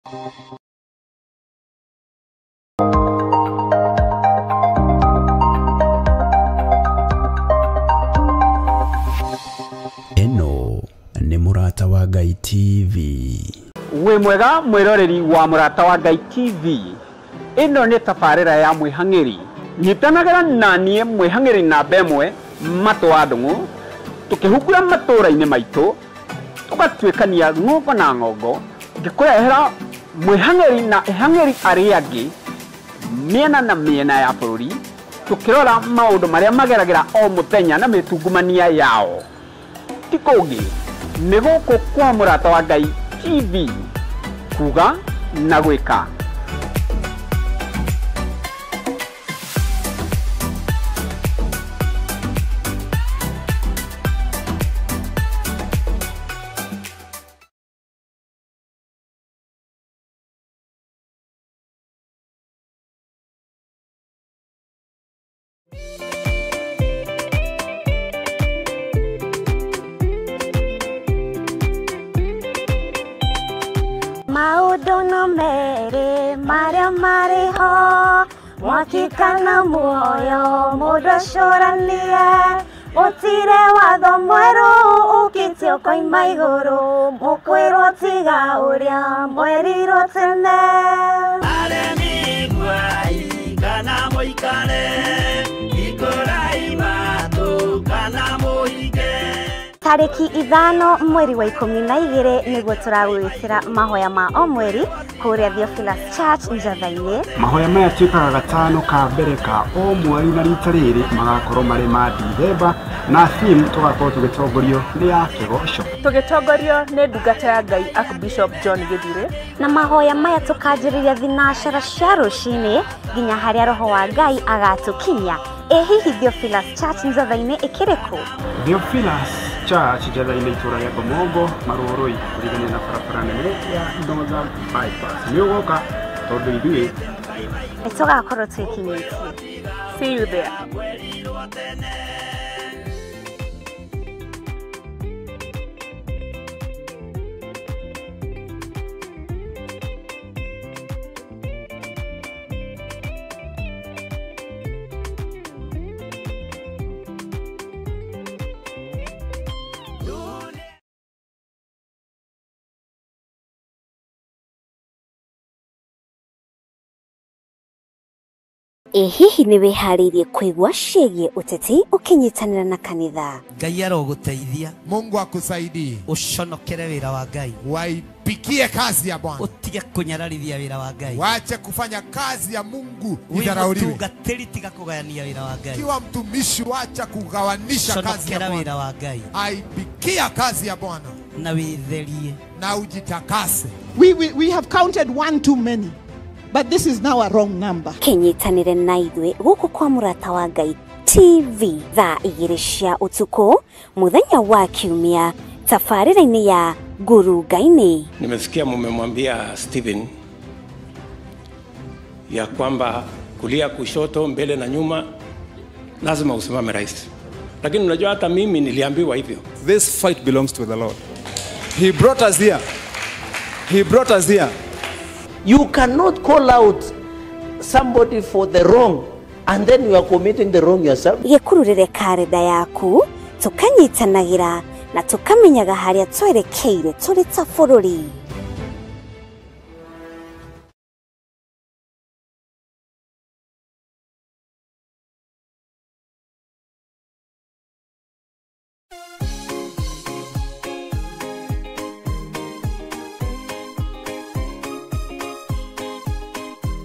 Eno ni Murata wa Ngai TV. We mwega mwiroreri wa Murata wa Ngai TV. Ino ni tabarira ya mwihangiri. Nyitanagara nanie mwihangiri na bemwe matwa ndungu. Tukihukura matura-ini maitu. Tugatwikania ng'ongo na ng'ongo. Gikurehera mwihangiri na ihangiri aria angi miena na miena ya bururi. Tukirora maundu maria mageragira o muthenya na mitungumania yao. Tikogi ni guku kwa Murata wa Ngai TV kuga na gwika. Maudono mere maria mariho mwakikana muoyo mudashorania utire watho mweru ukitio koima iguru mukwirwo tiga uria mwerirwo tene aremi gwai kana moikane ikorai matu kana moike. Tariki 5 mweri wa 12 niguo turagwikira mahoya ma o mweri kuria Theophilus Church Njathaini. Mahoya maya twikaga gatano ka mbere ka o mweri na rita riri magakorwo mari ma Dithemba na theme tugakorwo tugitongorio ni ya kigoco. Tugitongorio ni ndungata ya Ngai Archbishop John Githire. Na mahoya maya tukanjiriria thinashara cia rucini nginya haria roho wa Ngai agatukinya. Hihi Theophilus Church Njathaini ikiriku? Theophilus Church Njathaini itura ya Gomongo Maroroi kurigania na barabara nene ya Ndonza bypass. Ni ugoka tondu ithuĩ tugakorwo twikinyĩtie. See you there. Hihi ni wihariirie kwigua ciĩgie uteti ukinyitanira na kanitha? Ngai aroguteithia. Mungu akusaidie. Ushonokere wira wa Ngai. Waipikie kazi ya Bwana. Utige kunyararithia wira wa Ngai. Waache kufanya kazi ya Mungu idharauliwe. Utungatiri tiga kugayania wira wa Ngai. Kiwa mtumishi waacha kugawanisha kazi ya Bwana. Wira wa Ngai. Aipikia kazi ya Bwana. Na witherie. Na ujitakase. We have counted one too many. But this is now a wrong number. Kinyitanire na ithuĩ guku kwa Murata wa Ngai TV thaa 2 cia utuku muthenya wa Kiumia tabarĩra-inĩ ya Nguru Ngai-nĩ. Nimesikia mumemwambia Stephen ya kwamba kulia kushoto mbele na nyuma lazima usimame rais. Lakini unajua hata mimi niliambiwa hivyo. This fight belongs to the Lord. He brought us here. He brought us here. You cannot call out somebody for the wrong and then you are committing the wrong yourself. Gekururire karenda yaku tukanyitanagira na tukamenyaga haria twerekeire turi ta bururi.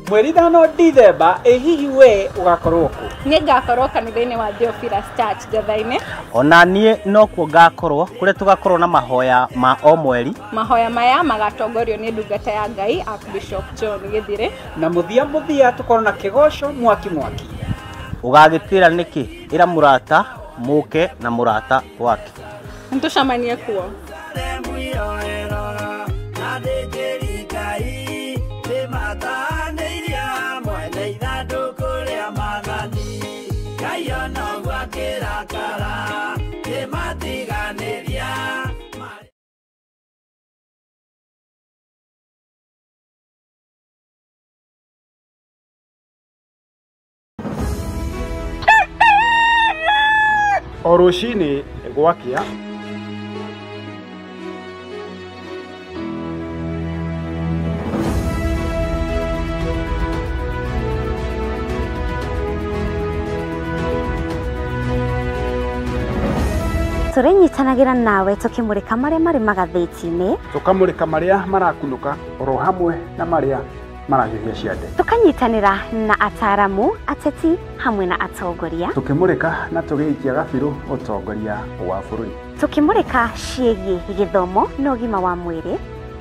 Mweri 5 Dithemba hihi we ugakorwo ku? Ni ngakorwo kanitha-ini wa Theophilus Church Njathaini. Ona nie no ku ngakorwo kure tugakorwo na mahoya ma o mweri. Mahoya maya magatongorio ni ndungata ya Ngai Archbishop John Githire. Na muthia tukorwo na kigoco mwaki. Ugagitira niki ira Murata muke na Murata wake. Ntucamanie kuo. O rũcinĩ gwakĩa Tũrenyitanagĩra nawe tũkĩmũrĩka marĩa marĩ magathĩti-inĩ, tũkamũrĩka marĩa marakunũka oro hamwe na marĩa marahiũhia ciande, tũkanyitanĩra na ataaramu, ateti hamwe na atongoria, tũkĩmũrĩka na tũgĩikia gabirũ ũtongoria wa bũrũri, tũkĩmũrĩka ciĩgiĩ gĩthomo na ũgima wa mwĩrĩ,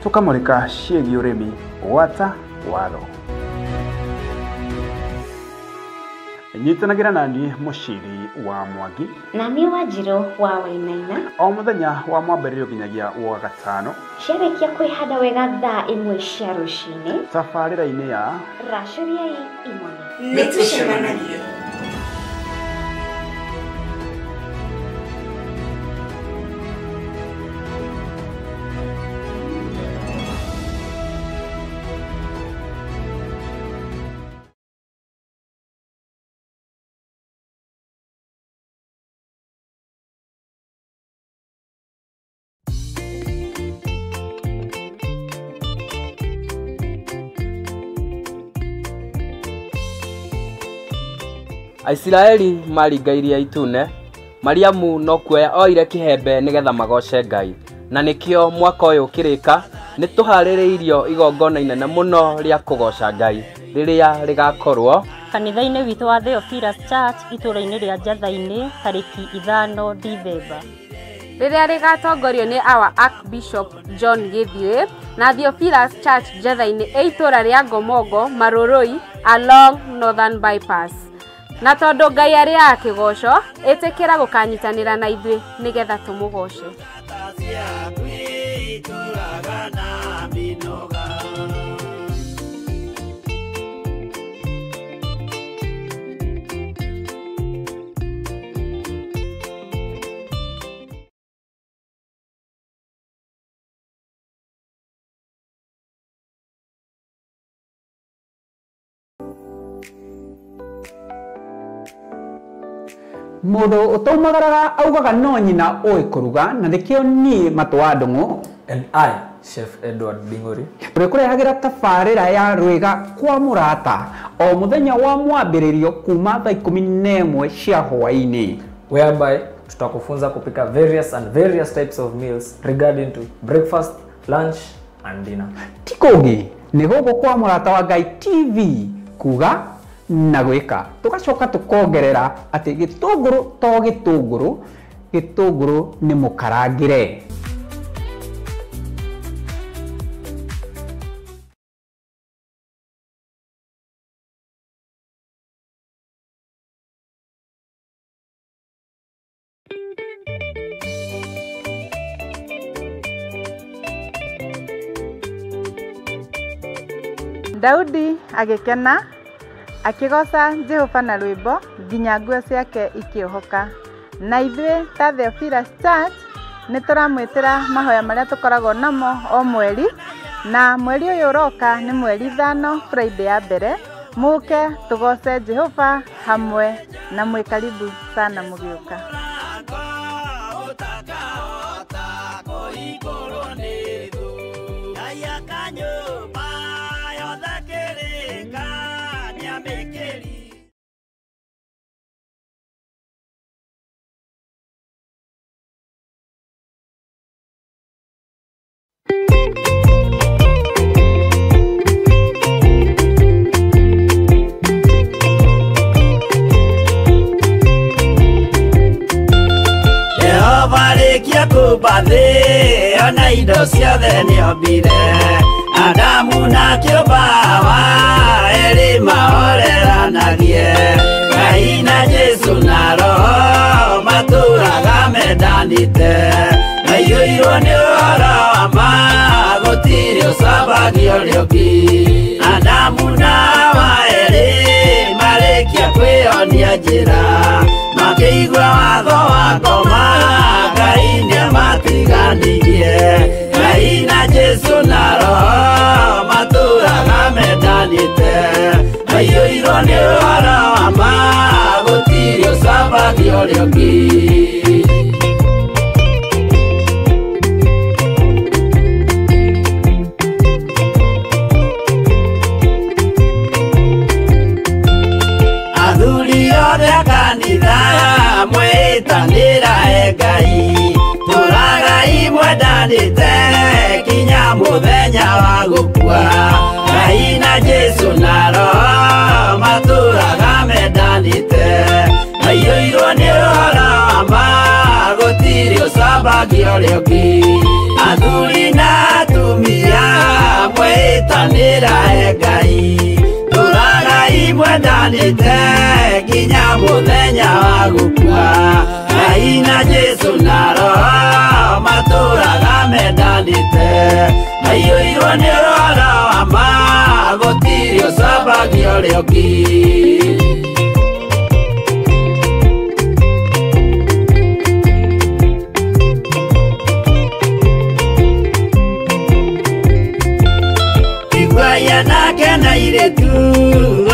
tũkamũrĩka ciĩgiĩ ũrĩmi, gwata watho. Nyitanagĩra naniĩ Mũciri wa Mwangi na niĩ Wanjirũ wa Wainaina, o mũthenya wa mwambĩrĩrio nginyagia wa gatano, ciarĩkia kwĩhanda wega thaa 1 cia rũcinĩ, tabarĩra-inĩ ya Racũriai Imoni. Nĩtũcemanagia. Aisiraeli maringairie itune, Mariamu no kuoya oire kĩhembe nĩgetha magoce Ngai. Na nĩkĩo mwaka ũyũ ũkĩrĩka, nĩtũharĩrĩirio igongona inene mũno rĩa kũgoca Ngai rĩrĩa rĩgakorwo kanitha-inĩ witũ wa Theophilus Church itũũra-inĩ rĩa Njatha-inĩ tarĩki 5 Dithemba. Rĩrĩa rĩgatongorio nĩ our Archbishop John Githiĩ na Theophilus Church Njatha-inĩ itũũra rĩa Ngomongo Marũrũi along Northern Bypass. Na tondũ Ngai arĩ akĩgoco, ĩtĩkĩra gũkanyitanĩra na ithuĩ nĩgetha tũmũgoce. Mũndũ ũtaumagaraga augaga no nyina ũĩ kũruga, na nĩkĩo niĩ Matũ wa Ndung'u and I, Chef Edward Bing'ori, tũrĩkũrehagĩra tabarĩra ya Rwĩga kwa Mũrata o mũthenya wa mwambĩrĩrio kuma thaa 11 cia hwaĩ-inĩ, whereby tutakufunza kupika various types of meals regarding to breakfast, lunch and dinner. Tikũngĩ nĩ gũkũ kwa Mũrata wa Ngai TV, kuga na gwĩka. Tũgacoka tũkongerera atĩ gĩtũngũrũ to gĩtũngũrũ, gĩtũngũrũ nĩ mũkarangĩre. Daudi agĩkena akĩgoca Jehova na rwĩmbo nginya nguo ciake ikĩohoka. Na ithuĩ ta Theophilus Church nĩ tũramwĩtĩra mahoya marĩa tũkoragwo namo o mweri, na mweri ũyũ ũroka nĩ mweri 5 Friday ya mbere. Mũke tũgoce Jehova hamwe na mwĩ karibu sana mũgĩũka. Kubathĩ ona indo ciothe nĩombire, Adamu na kĩũmba wa erĩ mahoreranagie. Ngai na Jesu na Roho matũraga mendanĩte, maiyũirwo nĩ ũhoro wa ma, gũtirĩ ũcambagio rĩũngĩ. Adamu na Hawa erĩ marĩkia kwĩyonia njĩra, makĩigua watho wa ngoma, Ngai nĩamatiganirie. Ngai na Jesu na Roho matũraga mendanĩte, maiyũirwo nĩ ũhoro wa ma, gũtirĩ ũcambagio rĩũngĩ. mwitanira Ngai turagai mwendanite kinya muthenya wa gukua Ngai na Jesu na Roho maturaga mendanite aiyũirwo nĩ ũhoro wa gũtirĩ ũcambagio rĩngĩ athuri na atumia mwĩtanĩra Ngai tũragai mwendanĩte nginya mũthenya wa gũkua Ngai na Jesu na Roho matũraga mendanĩte aiyũirwo nĩ ũhoro wa ma gũtirĩ ũcambagio rĩngĩ nake na iretu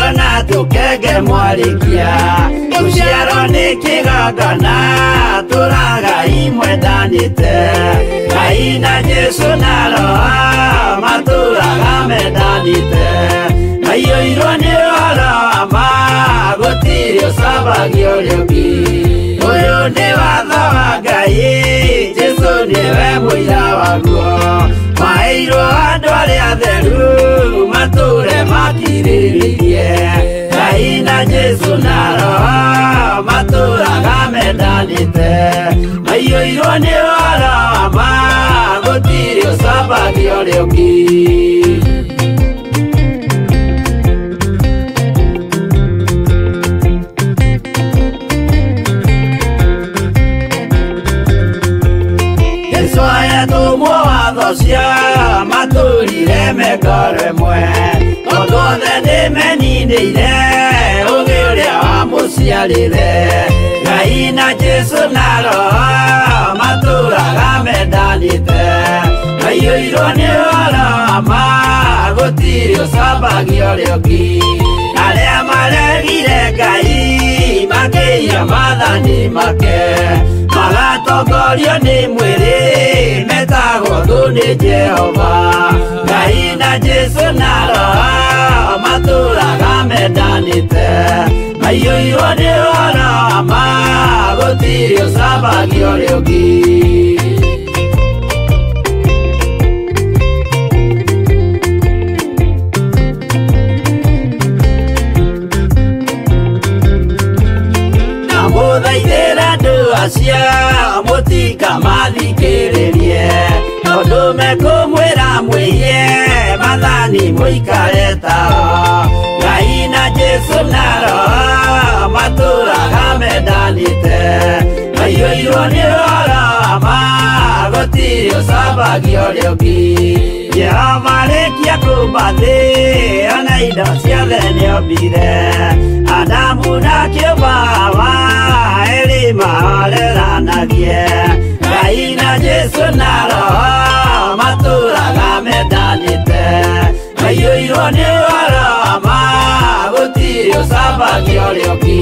ona tukenge mwarikia tuciarwo nĩ kĩgongona tũragai mwendanĩte Ngai na Jesu na Roho matũraga mendanĩte aiyũirwo nĩ ũhoro wa ma gũtirĩ ũcambagio rĩngĩ ũyũ nĩ watho wa Ngai Jesu nĩwe mũira waguo maheirwo andũ arĩa atheru matũre makirĩrĩirie Ngai na Jesu na Roho matũraga mendanĩte aiyũirwo nĩ ũhoro wa ma gũtirĩ ũcambagio rĩngĩ cia matũrire mekore mwe tondũ othe nĩmeninĩire ũgĩ ũrĩa wa mũciarĩre Ngai na Jesu na Roho matũraga mendanĩte aiyũirwo nĩ ũhoro wa ma gũtirĩ ũcambagio rĩngĩ arĩa maregire Ngai makĩiya maathani make magatongorio nĩ mwĩrĩ metagwo thũ nĩ Jehova Ngai na Jesu na Roho matũraga mendanĩte aiyũirwo nĩ ũhoro wa ma gũtirĩ ũcambagio rĩngĩ mũthaithĩra andũ acio mũtikamathikĩrĩrie tondũ mekũmwĩra mwĩhie maathani mũikare tao Ngai na Jesu na Roho matũraga mendanĩte aiyũirwo nĩ ũhoro wa ma gũtirĩ ũcambagio rĩngĩ Jehova rĩkia kũmba thĩ ona indo ciothe nĩombire Adamu na kĩũmba Hawa erĩ mahoreranagie Ngai na Jesu na Roho matũraga mendanĩte aiyũirwo nĩ ũhoro wa ma gũtirĩ ũcambagio rĩngĩ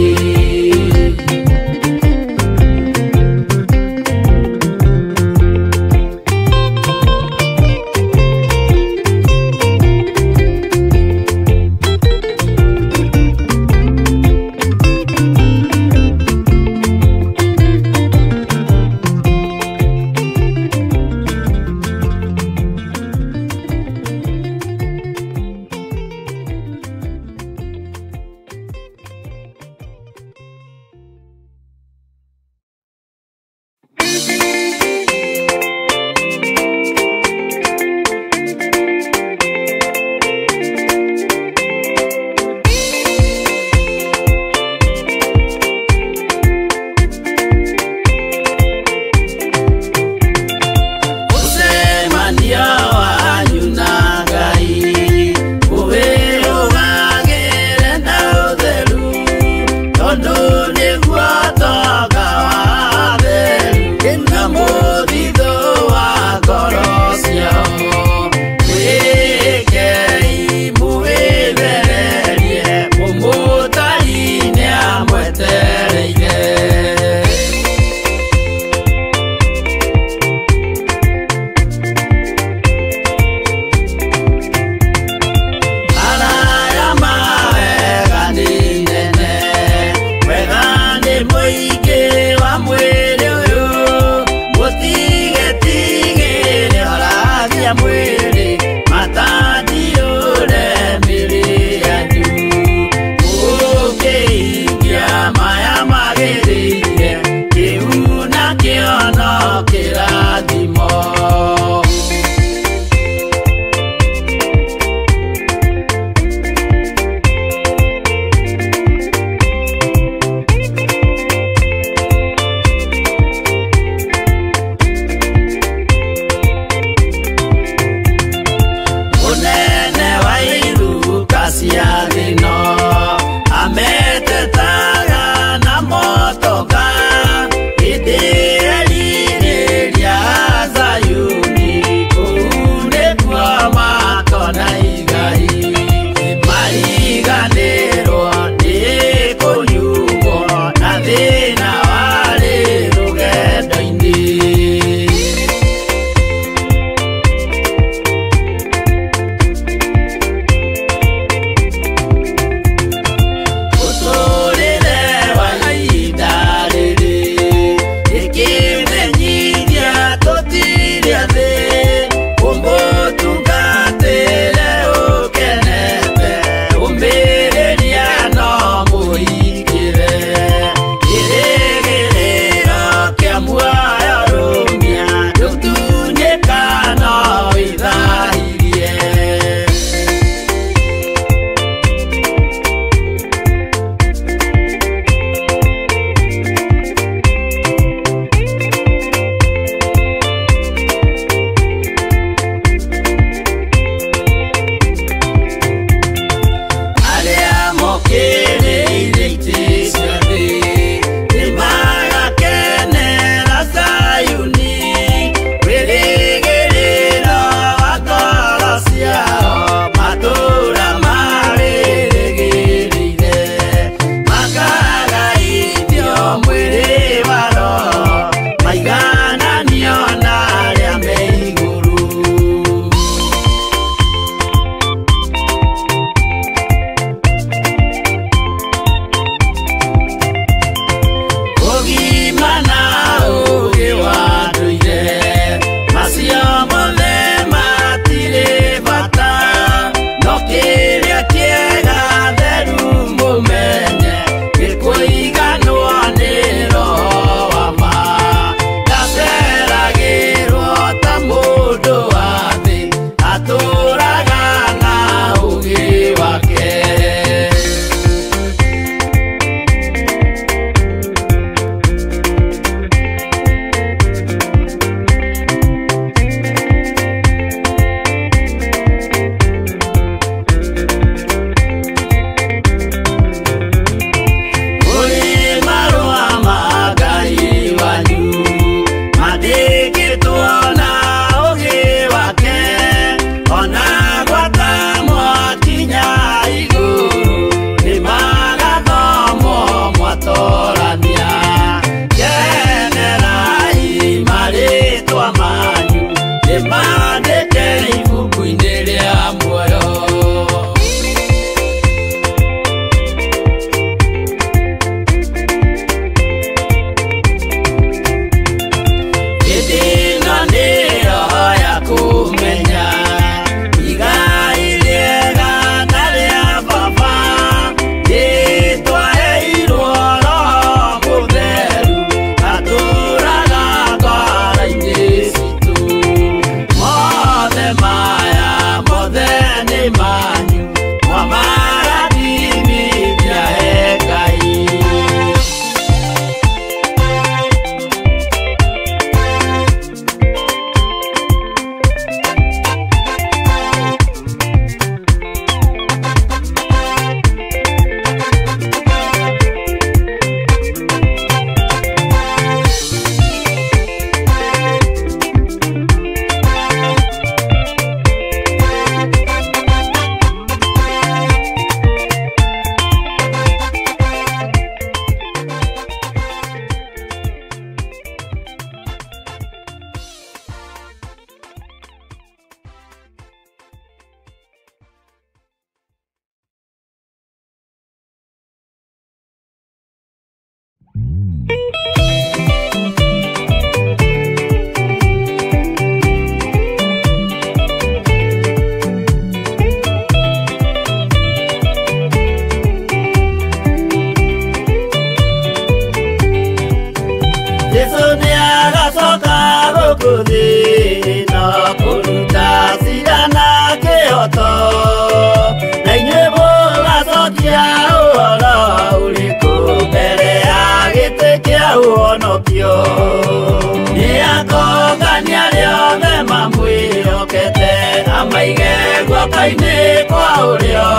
Kaine kwa ulio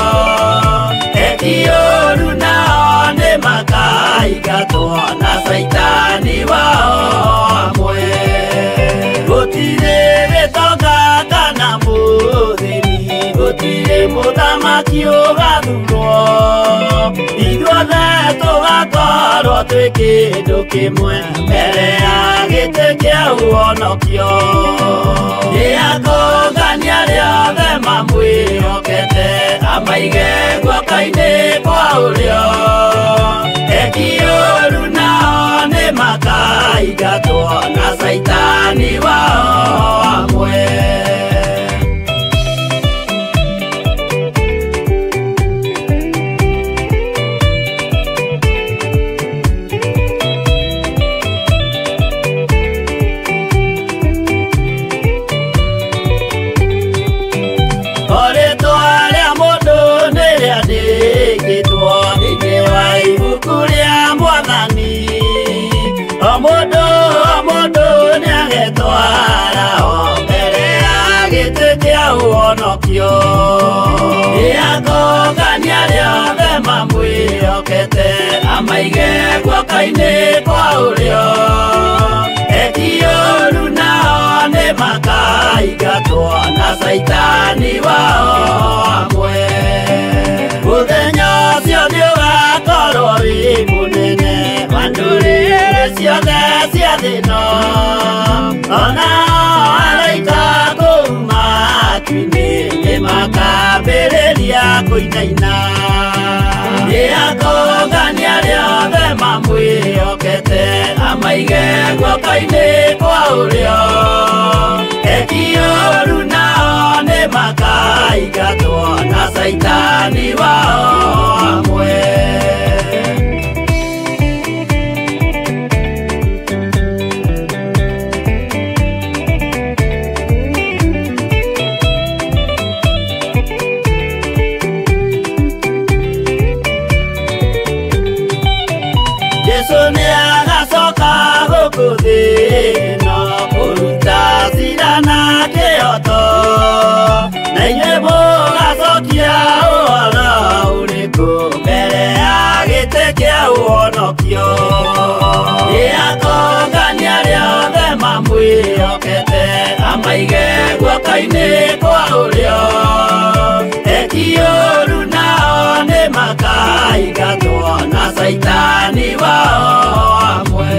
Ekioru nao ni makaigatwo na saitani wao amwe Gutire betoga kana muthini Gutire muthamaki ugathurwo Ithuothe tugakorwo twi kindu kimwe mbere ya giti kia uonokio Niakongania riothe mamwĩhokete amaige guoko-inĩ kwa ũrĩo Ekioru nao nĩ makaigatwo na saitani wao amwe Uonokio Niakongania riothe mamwĩhokete amaige guoko-inĩ kwa ũrĩo Ekioru nao nĩ makaigatwo na saitani wao amwe Mũthenya ũcio nĩũgakorwo wĩ mũnene wa ndũrĩrĩ ciothe cia thĩ ĩno Onao araika kuuma Nĩ makambĩrĩria kũinaina Niakongania riothe mamwĩhokete amaige guoko-inĩ kwa ũrĩo Ekioru nao nĩ makaigatwo na saitani wao amwe Uonokio Niakongania riothe mamwĩhokete amaige guoko-inĩ kwa ũrĩo Ekioru nao nĩ makaigatwo na saitani wao amwe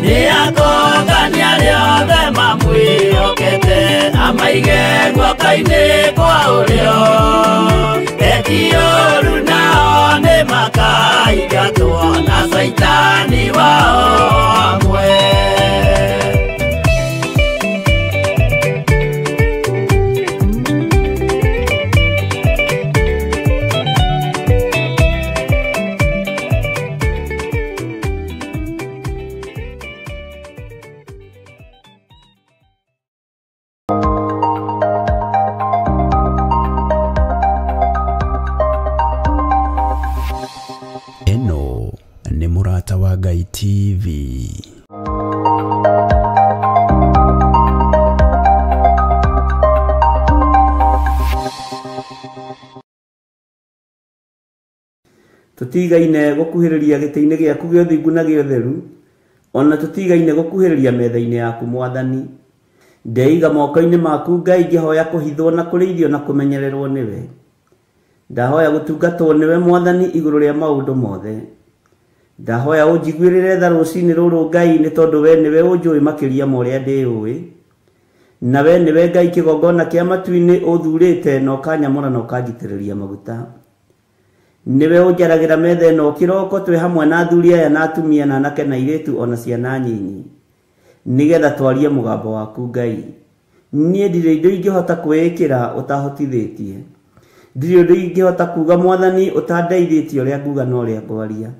Niakongania riothe mamwĩhokete amaige guoko-inĩ kwa ũrĩo Ekioru nao nĩ makaigatwo na saitani wao amwe Ngai TV. Tutigaine gukuhiriria gite-ini giaku gĩa ũthingu na gĩa ũtheru, ona tutigaine gukuhiriria metha-ini yaku Mwathani. Ndeiga moko-ini maku Ngai, ngĩhoya kũhithwo na kũrĩithio na kũmenyererwo nĩwe. Ndahoya gũtungatwo nĩwe Mwathani igũrũ rĩa maũndũ mothe. Ndahoya ũnjiguĩrĩre tha rũcinĩ rũrũ Ngai, nĩ tondũ we nĩwe ũnjũĩ makĩria ma ũrĩa ndĩũĩ. Na we nĩwe Ngai kĩgongona kĩa matu-inĩ ũthurĩte na ũkanyamũra na ũkanjitĩrĩria maguta. niwe ujaragira metha no kiroko twe hamwe na athuri aya na atumia na anake na iretu ona ciana nyinyi nigetha twarie mugambo waku Ngai. Nie ndire indo ingihota kwikira utahotithitie, ndire indo ingihota kuga Mwathani utandeithĩtie uria nguga no uria ngwaria,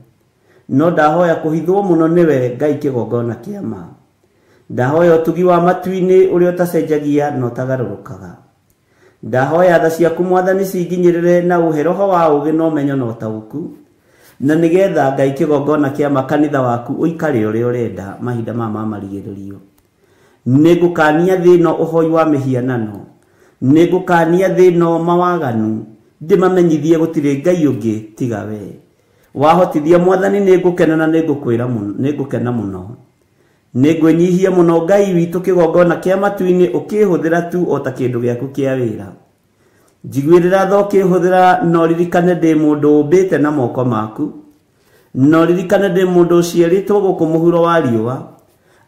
no ndahoya kuhithwo muno niwe Ngai kigongona kia ma. Ndahoya utugi wa matu-ini uria utacenjagia no tagarũrũkaga. Ndahoya tha ciaku Mwathani cinginyĩrĩre na uhe roho wa ũgĩ no menyo no taũku, na nigetha Ngai kigongona kia makanitha waku uikare uria urenda mahinda mama marigĩrĩrio. Nĩngũkania thĩno ũhoi wa mĩhianano, nĩngũkania thĩno mawaganu, ndĩmamenyithie gũtirĩ Ngai ũngĩ tiga we. Wahotithia Mwathani nĩngũkena na nĩngũkena mũno. Nĩngwĩnyihia mũno Ngai witũ kĩgongona kĩa matu-inĩ ũkĩhũthĩra tu o ta kĩndũ gĩaku kĩa wĩra. Njiguĩrĩra tha ũkĩhũthĩra no ririkane ndĩ mũndũ ũmbĩte na moko maku, no ririkane ndĩ mũndũ ũciarĩtwo gũkũ mũhuro wa riũa,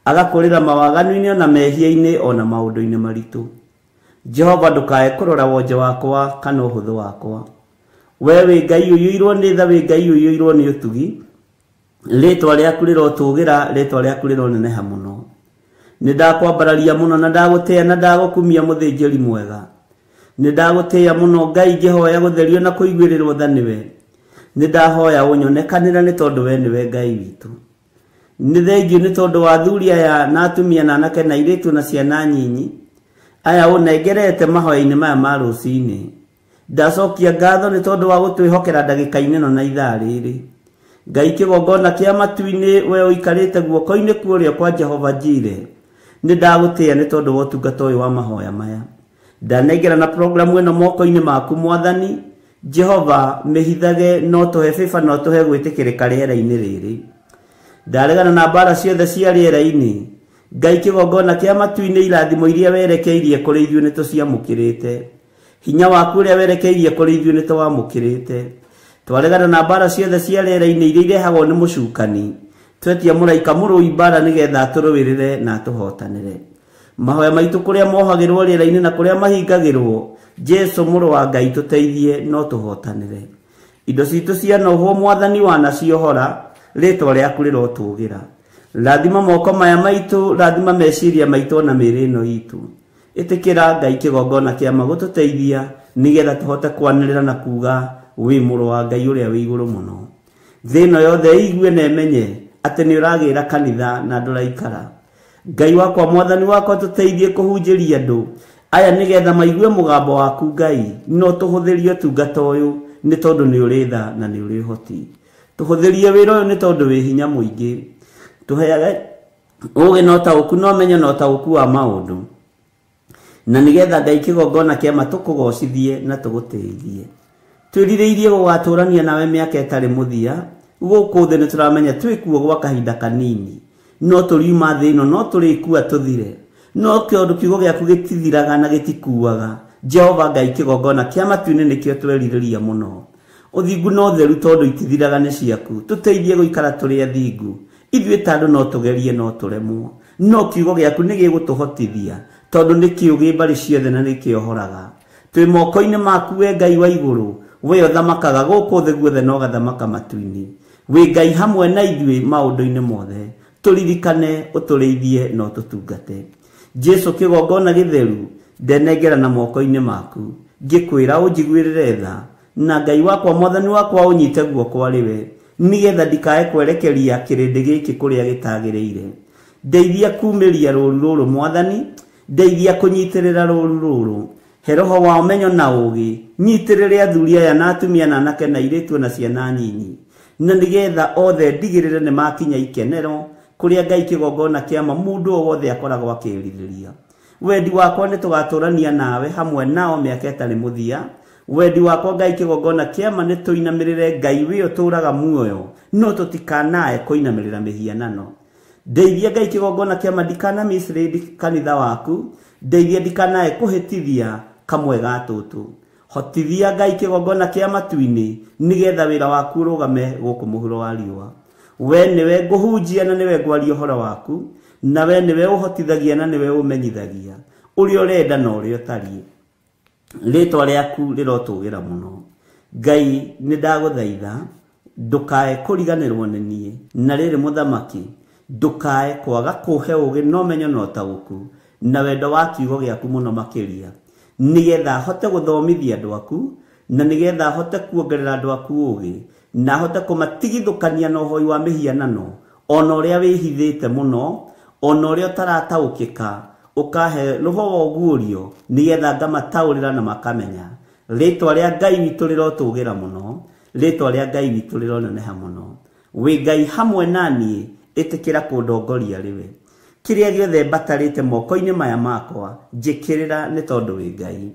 agakũrĩra mawaganu-inĩ ona mehia-inĩ ona maũndũ-inĩ maritũ. Jehova ndũkae kũrora wonje wakwa kana ũhũthũ wakwa. We wĩ Ngai ũiyũirwo nĩ tha, wĩ Ngai ũiyũirwo nĩ ũtugi, rĩtwa rĩaku rĩrotũgĩra, rĩtwa rĩaku rĩroneneha mũno. Nĩndakwambararia mũno na ndagũtĩĩa na ndagũkumia mũthĩnjĩri mwega. Nĩndagũtĩĩa mũno Ngai ngĩhoya gũtherio na kũiguĩrĩrwo tha nĩwe. Nĩndahoya ũnyonekanĩra nĩ tondũ we nĩwe Ngai witũ. Nĩ thengiũ nĩ tondũ wa athuri aya na atumia na anake na airĩtu na ciana nyinyi aya ũnengerete mahoya-inĩ maya ma rũcinĩ. Ndacokia ngatho nĩ tondũ wa gũtwĩhokera ndagĩka-inĩ ĩno na ithaa rĩrĩ. Ngai kĩgongona kĩa matu-inĩ we ũikarĩte guoko-inĩ kuoria kwa Jehova Jireh. Nĩndagũtĩĩa nĩ tondũ wa ũtungata ũyũ wa mahoya maya. Ndanengera na programu ĩno moko-inĩ maku Mwathani Jehova, mĩhithage no tũhe bĩba no tũhe gwĩtĩkĩrĩka rĩera-inĩ rĩrĩ. Ndaregana na mbara ciothe cia rĩera-inĩ. Ngai kĩgongona kĩa matu-inĩ irathimo iria werekeirie kũrĩ ithuĩ nĩ tũciamũkĩrĩte. Hinya waku ũrĩa werekeirie kũrĩ ithuĩ nĩ tũwamũkĩrĩte. Twaregana na mbara ciothe cia rĩera-inĩ iria irehagwo nĩ mũcukani. Twetia mũraika mũrũi mbara nĩgetha atũrũĩrĩre na atũhotanĩre. Mahoya maitũ kũrĩa mohagĩrwo rĩera-inĩ na kũrĩa mahingagĩrwo, Jesu mũrũ wa Ngai tũteithie no tũhotanĩre. Indo citũ cianohwo Mwathani wanaciohora, rĩtwa rĩaku rĩrotũgĩra. Rathima moko maya maitũ, rathima meciria maitũ na mĩĩrĩ ĩno itũ. Ĩtĩkĩra Ngai kĩgongona kĩa ma gũtũteithia nĩgetha tũhote kwanĩrĩra na kuga wĩ mũrũ wa Ngai ũrĩa wĩ igũrũ mũno. Thĩ ĩno yothe ĩigue na ĩmenye atĩ nĩ ũragĩra kanitha na ndũraikara. Ngai wakwa Mwathani wakwa tũteithie kũhunjĩria andũ aya nĩgetha maigue mũgambo waku Ngai, no tũhũthĩrie ũtungata ũyũ nĩ tondũ nĩ ũrĩ tha na nĩ ũrĩ ũhoti. Tũhũthĩrie wĩra ũyũ nĩ tondũ wĩ hinya mũingĩ. Tũheage ũgĩ na ũtaũku na ũmenyo na ũtaũku wa maũndũ, na nĩgetha Ngai kĩgongona kĩa ma tũkũgocithie na tũgũtĩithie. Twĩrirĩirie gũgatũrania nawe mĩaka ĩtarĩ mũthia. Gũkũ thĩ nĩ tũramenya twĩkuo gwa kahinda kanini, no tũriuma thĩ ĩno no tũrĩkua tũthire. No kĩondũ kiugo gĩaku gĩtithiraga na gĩtikuaga. Jehova Ngai kĩgongona kĩa matu-inĩ nĩkĩo twerirĩria mũno. Ũthingu no theru tondũ itithiraga nĩ ciaku. Tũteithie gũikara tũrĩ athingu. Ithuĩ ta andũ no tũgerie no tũremwo, no kiugo gĩaku nĩ gĩgũtũhotithia tondũ nĩ kĩũgĩ mbarĩ ciothe na nĩ kĩohoraga. Twĩ moko-inĩ maku we Ngai wa igũrũ, we ũthamakaga gũkũ thĩ guothe na ũgathamaka matu-inĩ. Wĩ Ngai hamwe na ithuĩ maũndũ-inĩ mothe. Tũririkane, ũtũrĩithie no tũtungate. Jesu kĩgongona gĩtheru ndenengera na moko-inĩ maku, ngĩkwĩra ũnjiguĩrĩre tha, na Ngai wakwa Mwathani wakwa ũnyite guoko arĩ we, nĩgetha ndikae kwerekeria kĩrĩndĩ gĩkĩ kũrĩa gĩtagĩrĩire. Ndeithia kumĩria rũũru rũrũ Mwathani, ndeithia kũnyitĩrĩra rũũru rũrũ. He roho wa ũmenyo na ũũgĩ, nyitĩrĩre athuri aya na atumia na anake na airĩtu na ciana nyinyi, na nĩgetha othe ndigĩrĩre nĩ makinya ikenero kũrĩa Ngai kĩgongona kĩa ma mũndũ o wothe akoragwo akĩĩrirĩria. Wendi wakwa nĩ tũgatũrania nawe hamwe nao mĩaka ĩtarĩ mũthia. Wendi wakwa Ngai kĩgongona kĩa ma nĩ tũinamĩrĩre Ngai wĩ ũtũũraga muoyo, no tũtikanae kũinamĩrĩra mĩhianano. Ndeithia Ngai kĩgongona kĩa ma ndikanamĩcirĩ kanitha waku, ndeithia ndikanae kũhĩtithia kamwe ga tũtũ. Hotithia Ngai kĩgongona kĩa matu-inĩ nĩgetha wĩra waku ũrũgame gũkũ mũhuro wa riũa. We nĩwe ngũhunjia na nĩwe ngwaria ũhoro waku, na we nĩwe ũhotithagia na nĩwe ũmenyithagia ũrĩa ũrenda na ũrĩa ũtariĩ. Rĩtwa rĩaku rĩrotũgĩra mũno. Ngai nindaguthaitha ndukae kuriganirwo ni nie na riri muthamaki ndukae kwaga kuhe ugi no menyo no taguku na wendo wa kiugo giaku muno makiria nigetha hote guthomithia andu aku na nigetha hote kuongerera andu aku ugi na hote kumatigithukania na uhoi wa mihianano ona uria wihithite muno ona uria utarataukika ukahe roho wa ugurio nigetha ngamataurira na makamenya ritwa ria Ngai witu rirotugira muno ritwa ria Ngai witu rironeneha muno wi Ngai hamwe nani itikira kundongoria riwe kiria giothe batarite moko-ini maya makwa njikirira ni tondu wi Ngai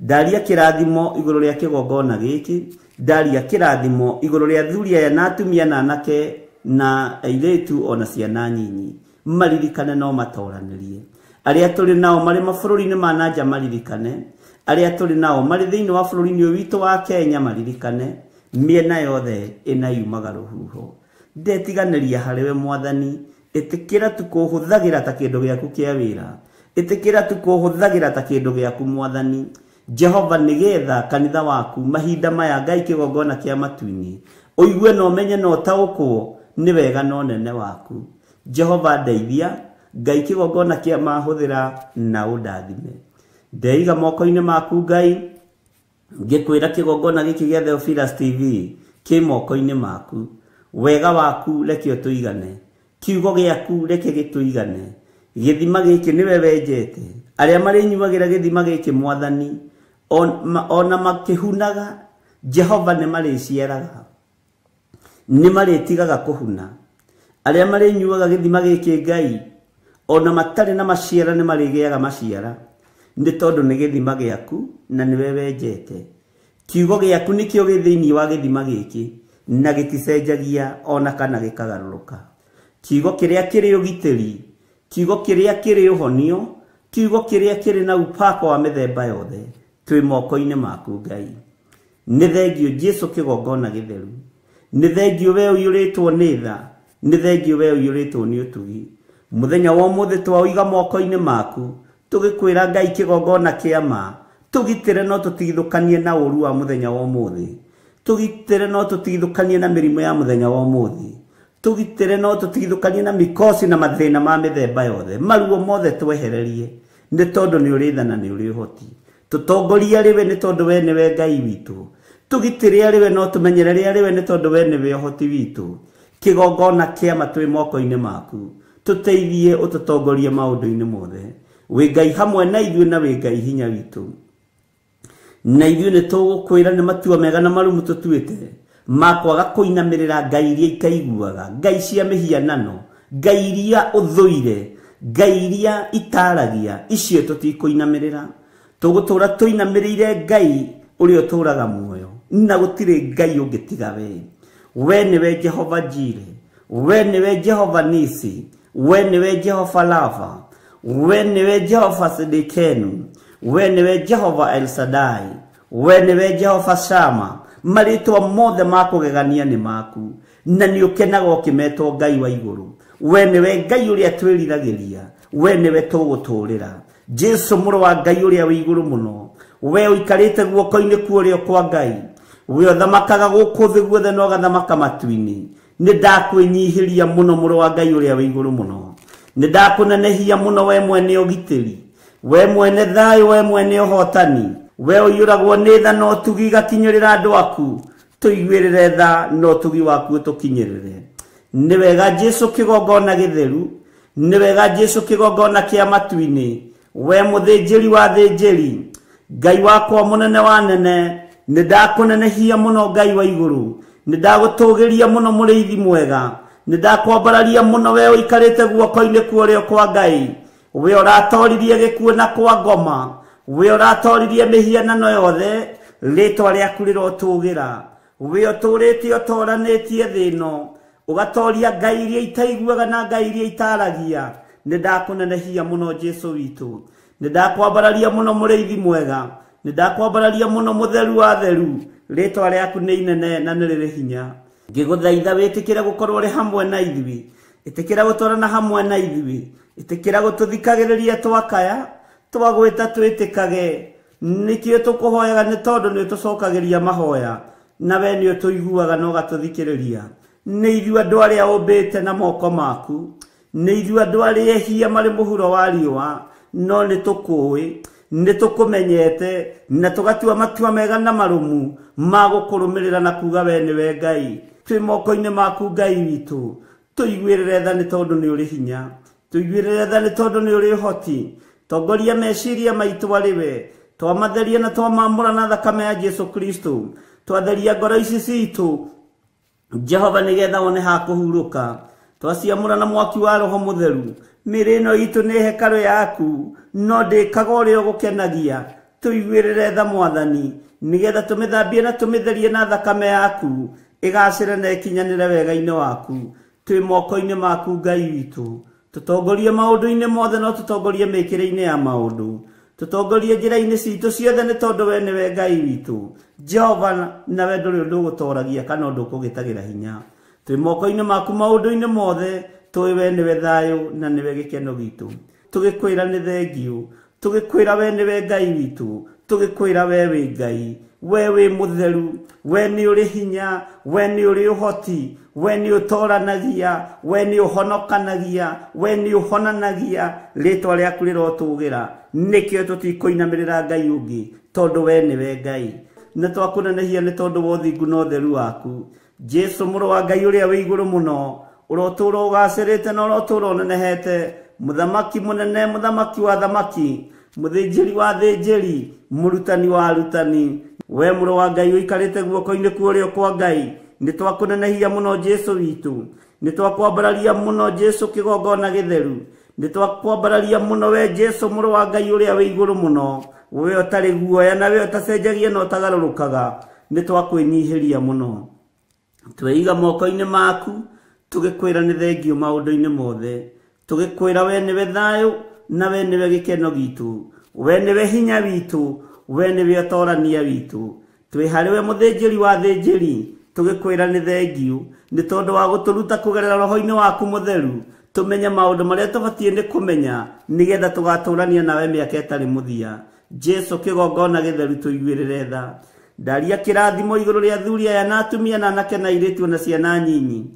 ndaria kirathimo iguru ria kigongona giki ndaria kirathimo iguru ria thuria ya na atumia na anake na airetu ona ciana nyinyi maririkane no matoranirie aria turi nao mari mabũrũri-inĩ ma nanja maririkane aria turi nao mari thiini wa bũrũri-inĩ witu wa Kenya maririkane miena yothe ina yumaga ruhuho ndetiganiria hariwe mwathani itikira tukuhuthagira ta kindu giaku kia wira itikira tukuhuthagira ta kindu giaku mwathani Jehova nigetha kanitha waku mahinda maya Ngai kigongona kia matu-ini uigue no menye no taukwo ni wega no nene waku Jehova ndeithia Ngai kigongona kia mahuthira na undathime ndeiga moko-ini maku Ngai ngikwira kigongona giki gia Theophilus TV ki moko-ini maku wega waku reke utuigane kiugo giaku reke gituigane githima giki niwe wenjete aria mari nyumagira githima giki mwathani ona makihunaga Jehova ni mariciaraga ni maritigaga kuhuna aria mari nyuaga githima giki Ngai ona matari na maciara ni marigiaga maciara ndi tondu ni githima giaku na niwe wenjete kiugo giaku nikio githiini wa githima giki na giticenjagia ona kana gikagaruruka kiugo kiria kiri ugitiri kiugo kiria kiri uhonio kiugo kiria kiri na upako wa mithemba yothe twi moko-ini maku Ngai ni thengio Jesu kigongona githeru ni thengio we uyuritwo ni tha ni thengio we uyuritwo ni utugi muthenya wa umuthi twaiga moko-ini maku tugikwira Ngai kigongona kia ma tugitire no tutigithukanie na uru wa muthenya wa umuthi tugitire no tutigithukanie na mirimo ya muthenya wa umuthi tugitire no tutigithukanie na mikosi na mathina ma mithemba yothe maruo mothe twehererie ni tondu ni urithana ni uri hoti tutongoria riwe ni tondu we niwe Ngai witu tugitire riwe no tumenyerere riwe ni tondu we niwe hoti witu kigongona kia matwi moko-ini maku tuteithie ututongorie maundu-ini mothe wi Ngai hamwe na ithuĩ na wi Ngai hinya witu na ithuĩ ni tugukwira ni matua mega na marumu tutuite makwaga kuinamirira Ngai iria ikaiguaga Ngai cia mihianano Ngai iria uthuire Ngai iria itaragia icio tutikuinamirira tugutura tuinamirire Ngai uria uturaga muoyo na gutire Ngai ungitiga we niwe Jehova Jire we niwe Jehova Nisi we niwe Jehova Lava we niwe Jehova Sidikenu we niwe Jehova El Shaddai we niwe Jehova Shama maritwa mothe makugegania ni maku na ni ukenaga ukimetwo Ngai wa iguru we niwe Ngai uria twiriragiria we niwe tuguturira Jesu muru wa Ngai uria wi iguru muno we uikarite guoko-ini kuorio kwa Ngai we othamakaga guku thi guothe no gathamaka matu-ini ni ndakwinyihiria muno muru wa Ngai uria wi iguru muno ni ndakunenehia muno we mwene ugitiri we mwene thayo we mwene uhotani we uyuragwo ni tha no tugi gakinyirira andu aku tuiguirire tha no tugi waku tukinyirire ni wega Jesu kigongona githeru ni wega Jesu kigongona kia matu-ini we muthinjiri wa thinjiri Ngai wakwa munene wa nene ni ndakunenehia muno Ngai wa iguru ni ndagutugiria muno muriithi mwega ni ndakwambararia muno we uikarite guoko-ini kuorio kwa Ngai we uratoririe gikuo na kwa ngoma we uratoririe mihianano yothe ritwa riaku rirotugira we uturite utoranitie thino ugatoria Ngai iria itaiguaga na Ngai iria itaragia ni ndakunenehia muno Jesu witu ni ndakwambararia muno muriithi mwega ni ndakwambararia muno mutheru wa theru ritwa riaku ni inene na ni riri hinya ngiguthaitha witikire gukorwo ri hamwe na ithui itikira gutwarana hamwe na ithui itikira gututhikagiriria twakaya twagwita twitikage nikio tukuhoyaga ni tondu ni tucokagiria mahoya na we ni tuiguaga no gatuthikiriria ni ithu andu aria umbite na moko maku ni ithu andu aria ehia mari muhuro wa riua no ni tukui ni tukumenyete na tugatua matua mega na marumu magukurumirira na kuga we ni we Ngai twi moko-ini maku Ngai witu tuiguirire tha ni tondu ni uri hinya tuiguirire tha ni tondu ni uri hoti tongoria meciria maitu ari we twamatheria na twamamura na thakame ya Jesu Kristo twatheria ngoro ici citu Jehova nigetha one ha kuhuruka twaciamura na mwaki wa roho mutheru mĩĩrĩ ĩno itu nĩ hekalu yaku no ndĩkaga ũrĩa ũgũkenagia tuiguirire tha Mwathani nigetha tumithambie na tumitherie na thakame yaku igacĩre na ikinyanĩre wega-inĩ waku twi moko-inĩ maku Ngai witu tutongorie maũndũ-inĩ mothe no tutongorie mĩkĩre-inĩ ya maũndũ tutongorie njĩra-inĩ citũ ciothe nĩ tondũ we nĩwe Ngai witu Jehova na we ndũrĩ ũndũ ũgũtoragia kana ũndũ ũkũgĩtagĩra hinya twi moko-inĩ maku maũndũ-inĩ mothe tũĩ we nĩwe thayũ na nĩwe gĩkeno gitũ tũgĩkwĩra nĩ thengiũ tũgĩkwĩra we nĩwe Ngai witũ tũgĩkwĩra we wĩ Ngai we wĩ mũtheru we nĩ ũrĩ hinya we nĩ ũrĩ ũhoti we nĩ ũtoranagia we nĩ ũhonokanagia we nĩ ũhonanagia rĩtwa rĩaku rĩrotũgĩra nĩkĩo tũtikũinamĩrĩra Ngai ũngĩ tondũ we nĩwe Ngai na twakũnenehia nĩ tondũ wa ũthingu na ũtheru waku Jesu mũrũ wa Ngai ũrĩa wĩ igũrũ mũno ũrotũũra ũgacĩrĩte na ũrotũũra ũnenehete mũthamaki mũnene mũthamaki wa thamaki mũthĩnjĩri wa thĩnjĩri mũrutani wa arutani we mũrũ wa Ngai ũikarĩte guoko-inĩ kuorĩo kwa Ngai nĩ twakũnenehia mũno Jesu witũ nĩ twakwambararia mũno Jesu kĩgongona gĩtheru nĩ twakwambararia mũno we Jesu mũrũ wa Ngai ũrĩa wĩ igũrũ mũno we ũtarĩ guoya na we ũtacenjagia na ũtagarũrũkaga nĩ twakwĩnyihĩria mũno tweiga moko-inĩ maku tũgĩkwĩra nĩ thengiũ maũndũ-inĩ mothe tũgĩkwĩra we nĩwe thayũ na we nĩwe gĩkeno gitũ we nĩwe hinya witũ we nĩwe ũtorania witũ twĩ harĩ we mũthĩnjĩri wa thĩnjĩri tũgĩkwĩra nĩ thengiũ nĩ tondũ wa gũtũruta kũgerera roho-inĩ waku mũtheru tũmenye maũndũ marĩa tũbatiĩ nĩ kũmenya nĩgetha tũgatũrania nawe mĩaka ĩtarĩ mũthia Jesu kĩgongona gĩtheru tũiguĩrĩre tha ndaria kĩrathimo igũrũ rĩa athuri aya na atumia na anake na airĩtu na ciana nyinyi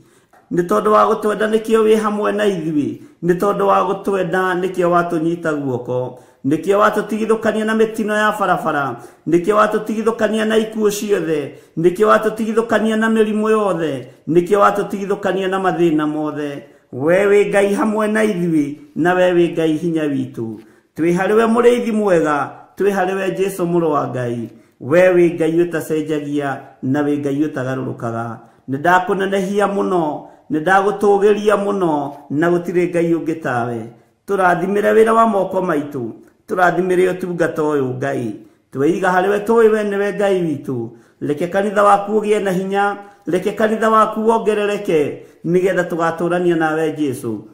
nĩ tondũ wa gũtwenda nĩkĩo wĩ hamwe na ithuĩ nĩ tondũ wa gũtwenda nĩkĩo watũnyita guoko nĩkĩo watũtigithũkania na mĩtino ya barabara nĩkĩo watũtigithũkania na ikuũ ciothe nĩkĩo watũtigithũkania na mĩrimũ yothe nĩkĩo watũtigithũkania na mathĩna mothe we wĩ Ngai hamwe na ithuĩ na we wĩ Ngai hinya witũ twĩ harĩ we mũrĩithi mwega twĩ harĩ we Jesu mũrũ wa Ngai we wĩ Ngai ũtacenjagia na wĩ Ngai ũtagarũrũkaga nĩ ndakũnenehia mũno nĩ ndagũtũgĩria mũno na gũtirĩ Ngai ũngĩ tawe tũrathimĩre wĩra wa moko maitũ tũrathimĩre ũtungata ũyũ Ngai tweiga harĩ we tũĩ we nĩwe Ngai witũ reke kanitha waku ũgĩe na hinya reke kanitha waku wongerereke nĩgetha tũgatũrania nawe Jesu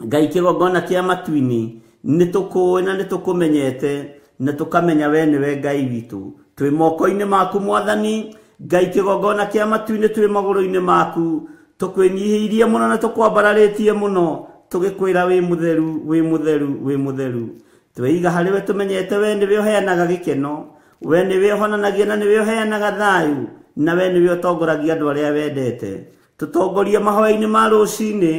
Ngai kĩgongona kĩa matu-inĩ nĩ tũkũĩ na nĩ tũkũmenyete na tũkamenya we nĩwe Ngai witũ twĩ moko-inĩ maku Mwathani Ngai kĩgongona kĩa matu-inĩ twĩ magũrũ-inĩ maku tũkwĩnyihĩirie mũno na tũkwambararĩtie mũno tũgĩkwĩra wĩ mũtheru wĩ mũtheru wĩ mũtheru tweiga harĩ we tũmenyete we nĩwe ũheanaga gĩkeno we nĩwe ũhonanagia na nĩwe ũheanaga thayũ na we nĩwe ũtongoragia andũ arĩa wendete tũtongorie mahoya-inĩ ma rũcinĩ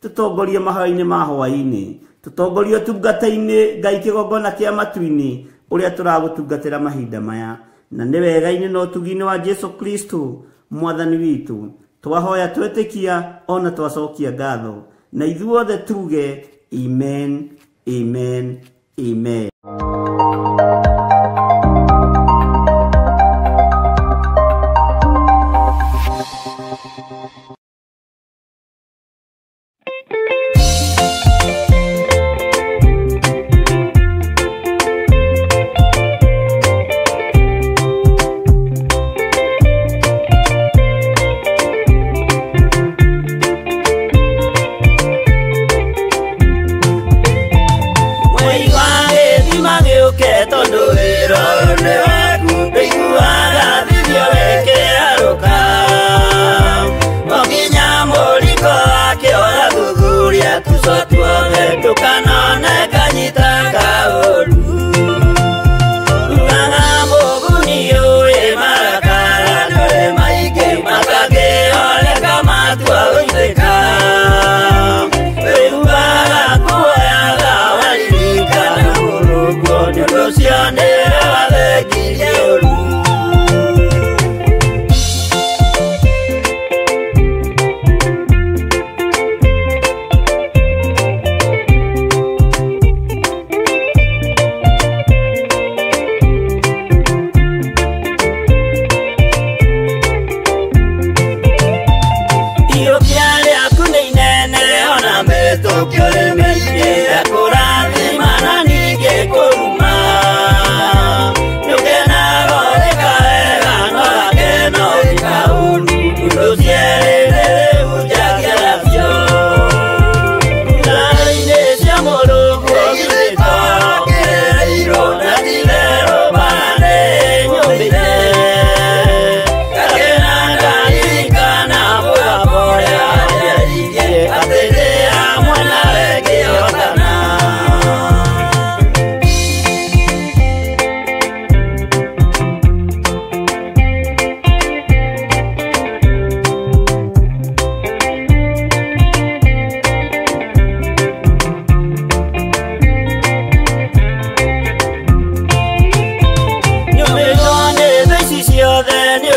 tũtongorie mahoya-inĩ ma hwaĩ-inĩ tũtongorie ũtungata-inĩ Ngai kĩgongona kĩa matu-inĩ ũrĩa tũragũtungatĩra mahinda maya na nĩ wega-inĩ na ũtugi-inĩ wa Jesu Kristo Mwathani witũ twahoya twĩtĩkia ona twacokia ngatho na ithuothe tuge amen amen amen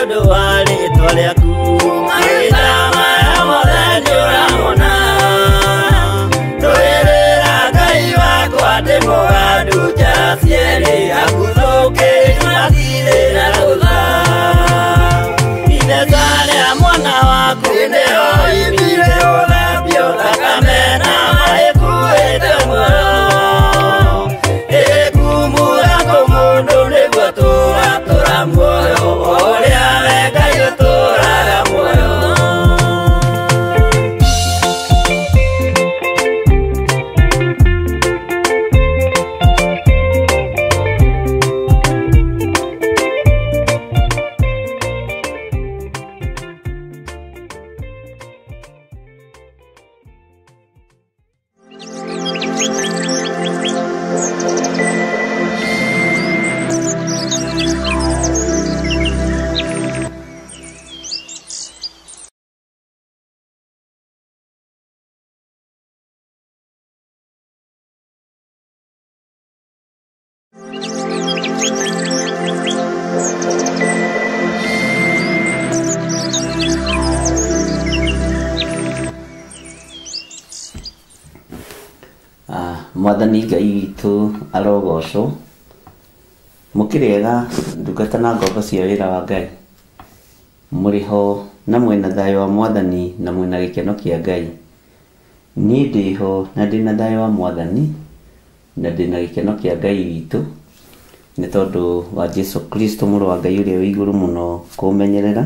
nĩũndũ wa rĩĩtwa rĩaku magĩtama ya mothe nĩũramona ndũĩrĩra Ngai wakwa ndĩ mũgandu njara cierĩ aguthũkĩrio mathirĩra rũtha ithetha rĩa mwana waku nĩyo imire ũthambio thakame na maĩkuĩte muoyo ĩkumura kũmũndũ nĩguo tũratũra muoyo ũrĩa we Ngai ũtũraga muoyo Mwathani Ngai witũ arogocwo mũkĩrĩega ndungata na ngombo cia wĩra wa Ngai mũrĩ ho na mwĩna thayũ wa Mwathani na mwĩna gĩkeno kĩa Ngai niĩ ndĩ ho na ndĩna thayũ wa Mwathani na ndĩna gĩkeno kĩa Ngai witũ nĩ tondũ wa Jesu Kristo mũrũ wa Ngai ũrĩa wĩ igũrũ mũno kũmenyerera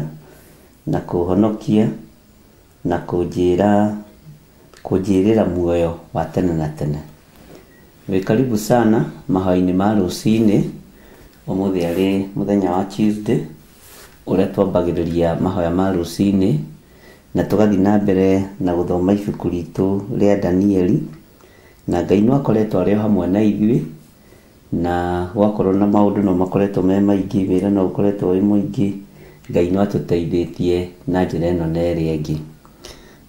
na kũhonokia na kũnjĩrĩra muoyo wa tene na tene. Wĩ karibu sana mahoya-inĩ ma rũcinĩ ũmũthĩ arĩ mũthenya wa Tuesday ũrĩa twambagĩrĩria mahoya ma rũcinĩ na tũgathiĩ na mbere na gũthoma ibuku ritũ rĩa Danieli na Ngai no akoretwo arĩ hamwe na ithuĩ na gwakorwo na maũndũ no makoretwo me maingĩ wĩra no ũkoretwo wĩ mũingĩ Ngai no atũteithĩtie na njĩra ĩno na ĩrĩa ĩngĩ.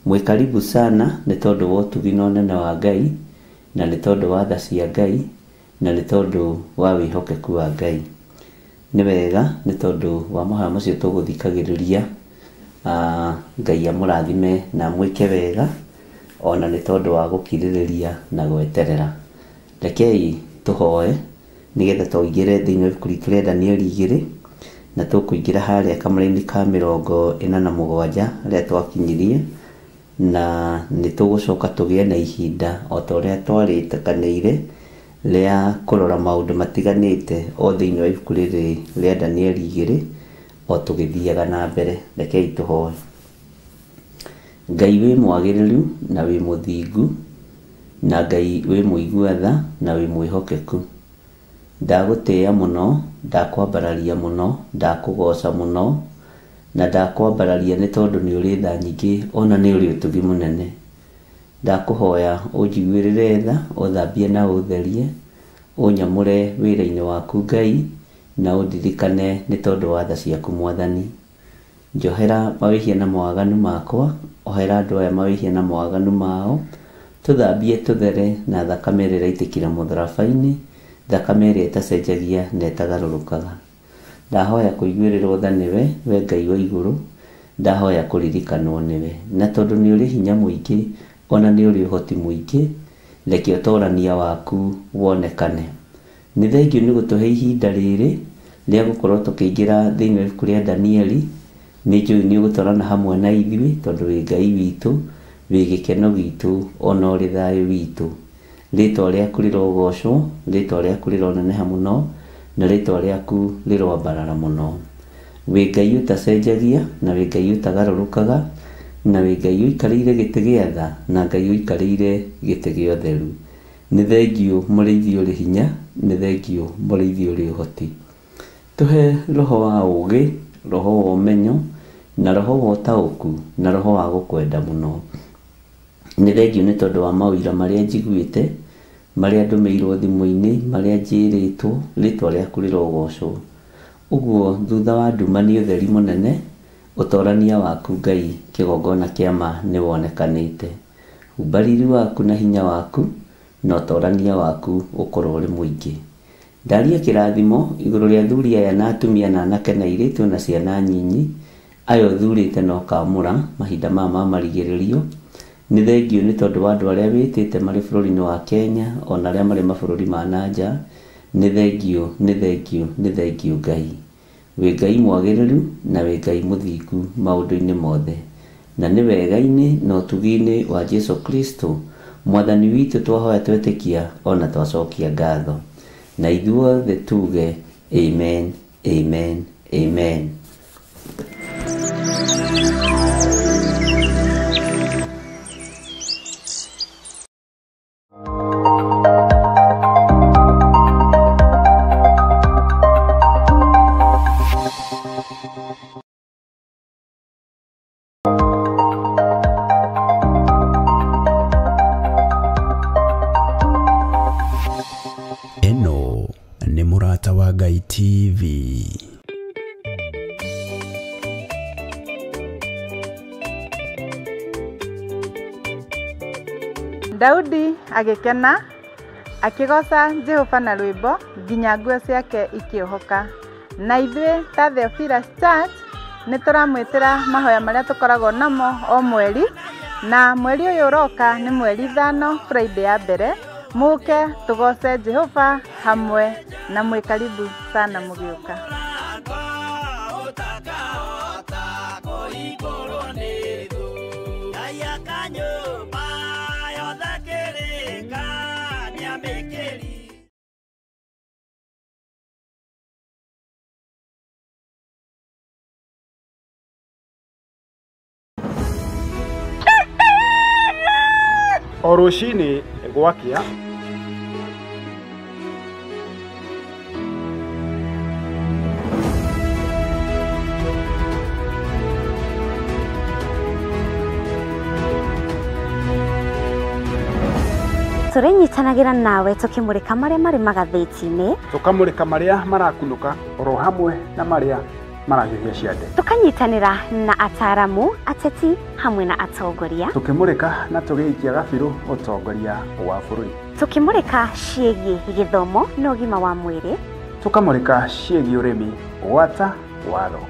Mwĩ karibu sana nĩ tondũ wa ũtugi na ũnene wa Ngai na nĩ tondũ wa tha cia Ngai na nĩ tondũ wa wĩhokeku wa Ngai. Nĩ wega nĩ tondũ wa mahoya macio tũgũthikagĩrĩria Ngai amũrathime na mwĩke wega ona nĩ tondũ wa gũkirĩrĩria na gweterera. Rekei tũhoe nĩgetha tũingĩre thĩinĩ wa ibuku ritũ rĩa Danieli 2 na tũkũingĩra harĩa kamũra-inĩ ka 47 rĩrĩa twakinyirie na nĩ tũgũcoka tũgĩe na ihinda o ta ũrĩa twarĩkanĩire rĩa kũrora maũndũ matiganĩte o thĩinĩ wa ibuku rĩrĩ rĩa Danieli 2 o tũgĩthiaga na mbere. Rekei tũhoe. Ngai wĩ mwagĩrĩru na wĩ mũthingu na Ngai wĩ mũigua tha na wĩ mwĩhokeku ndagũtĩĩa mũno ndakwambararia mũno ndakũgoca mũno na ndakwambararia nĩ tondũ nĩ ũrĩ tha nyingĩ ona nĩ ũrĩ ũtugi mũnene. Ndakũhoya ũnjiguĩrĩre tha ũthambie na ũtherie ũnyamũre wĩra-inĩ waku Ngai na ũndirikane nĩ tondũ wa tha ciaku Mwathani. Njohera mawĩhia na mawaganu makwa ohera andũ aya mawĩhia na mawaganu mao tũthambie tũthere na thakame ĩrĩa ĩraitĩkire mũtharaba-inĩ thakame ĩrĩa ĩtacenjagia na ĩtagarũrũkaga. Ndahoya kũiguĩrĩrwo tha nĩwe we Ngai wa igũrũ ndahoya kũririkanwo nĩwe na tondũ nĩ ũrĩ hinya mũingĩ ona nĩ ũrĩ ũhoti mũingĩ reke ũtorania waku wonekane. Nĩ thengiũ nĩ gũtũhe ihinda rĩrĩ rĩa gũkorwo tũkĩingĩra thĩinĩ wa ibuku rĩa Danieli. Nĩ njũĩ nĩ ũgũtwarana hamwe na ithuĩ tondũ wĩ Ngai witũ wĩ gĩkeno gitũ ona ũrĩ thayũ witũ. Rĩĩtwa rĩaku rĩrogocwo rĩĩtwa rĩaku rĩroneneha mũno na rĩĩtwa rĩaku rĩroambarara mũno. Wĩ Ngai ũtacenjagia na wĩ Ngai ũtagarũrũkaga na wĩ Ngai ũikarĩire gĩtĩ gĩa tha na Ngai ũikarĩire gĩtĩ gĩa ũtheru. Nĩ thengiũ mũrĩithi ũrĩ hinya nĩ thengiũ mũrĩithi ũrĩ ũhoti. Tũhe roho wa ũũgĩ roho wa ũmenyo na roho wa ũtaũku na roho wa gũkwenda mũno. Nĩ thengiũ nĩ tondũ wa mawĩra marĩa njiguĩte marĩa ndũmĩirwo thimũ-inĩ marĩa njĩrĩtwo rĩĩtwa rĩaku rĩrogocwo. Ũguo thutha wa nduma nĩ ũtheri mũnene ũtorania waku Ngai kĩgongona kĩa ma nĩ wonekanĩte. Humba riri waku na hinya waku na ũtorania waku ũkorwo ũrĩ mũingĩ. Ndaria kirathimo iguru ria thuri aya na atumia na anake na iritu na ciana nyinyi ayo thurite no kamura mahinda mama marigiririo. Ni thengio ni tondu wa andu aria witite mari bururi-ini wa Kenya ona aria mari mabururi ma nanja. Ni thengio Ngai. We Ngai mwagiriru na we Ngai muthingu maundu-ini mothe. Na ni wega-ini na utugi-ini wa Jesu Kristo mwathani witu twahoya twetikia ona twacokia ngatho. Na ithuothe tuge amen, amen, amen. Eno ni Murata wa Ngai TV. Daudi agikena akigoca Jehova na rwimbo nginya nguo ciake ikiohoka. Na ithuĩ ta Theophilus Church nĩ tũramwĩtĩra mahoya marĩa tũkoragwo namo o mweri, na mweri ũyũ ũroka nĩ mweri 5 Friday ya mbere. Muke tugoce Jehova hamwe na mwĩ karibu sana mũgĩũka. O rũcinĩ gwakĩa turinyitanagĩra nawe tukimurika maria mari magathĩti-inĩ, tukamurika maria marakunũka oro hamwe na maria marahiũhia ciande, tukanyitanĩra na ataramu, ateti hamwe na atongoria, tukimurika na tugĩikia gabiru ũtongoria wa bũrũri, tukimurika ciĩgiĩ gĩthomo na ũgima wa mwĩrĩ, tukamurika ciĩgiĩ ũrĩmi, gwata watho.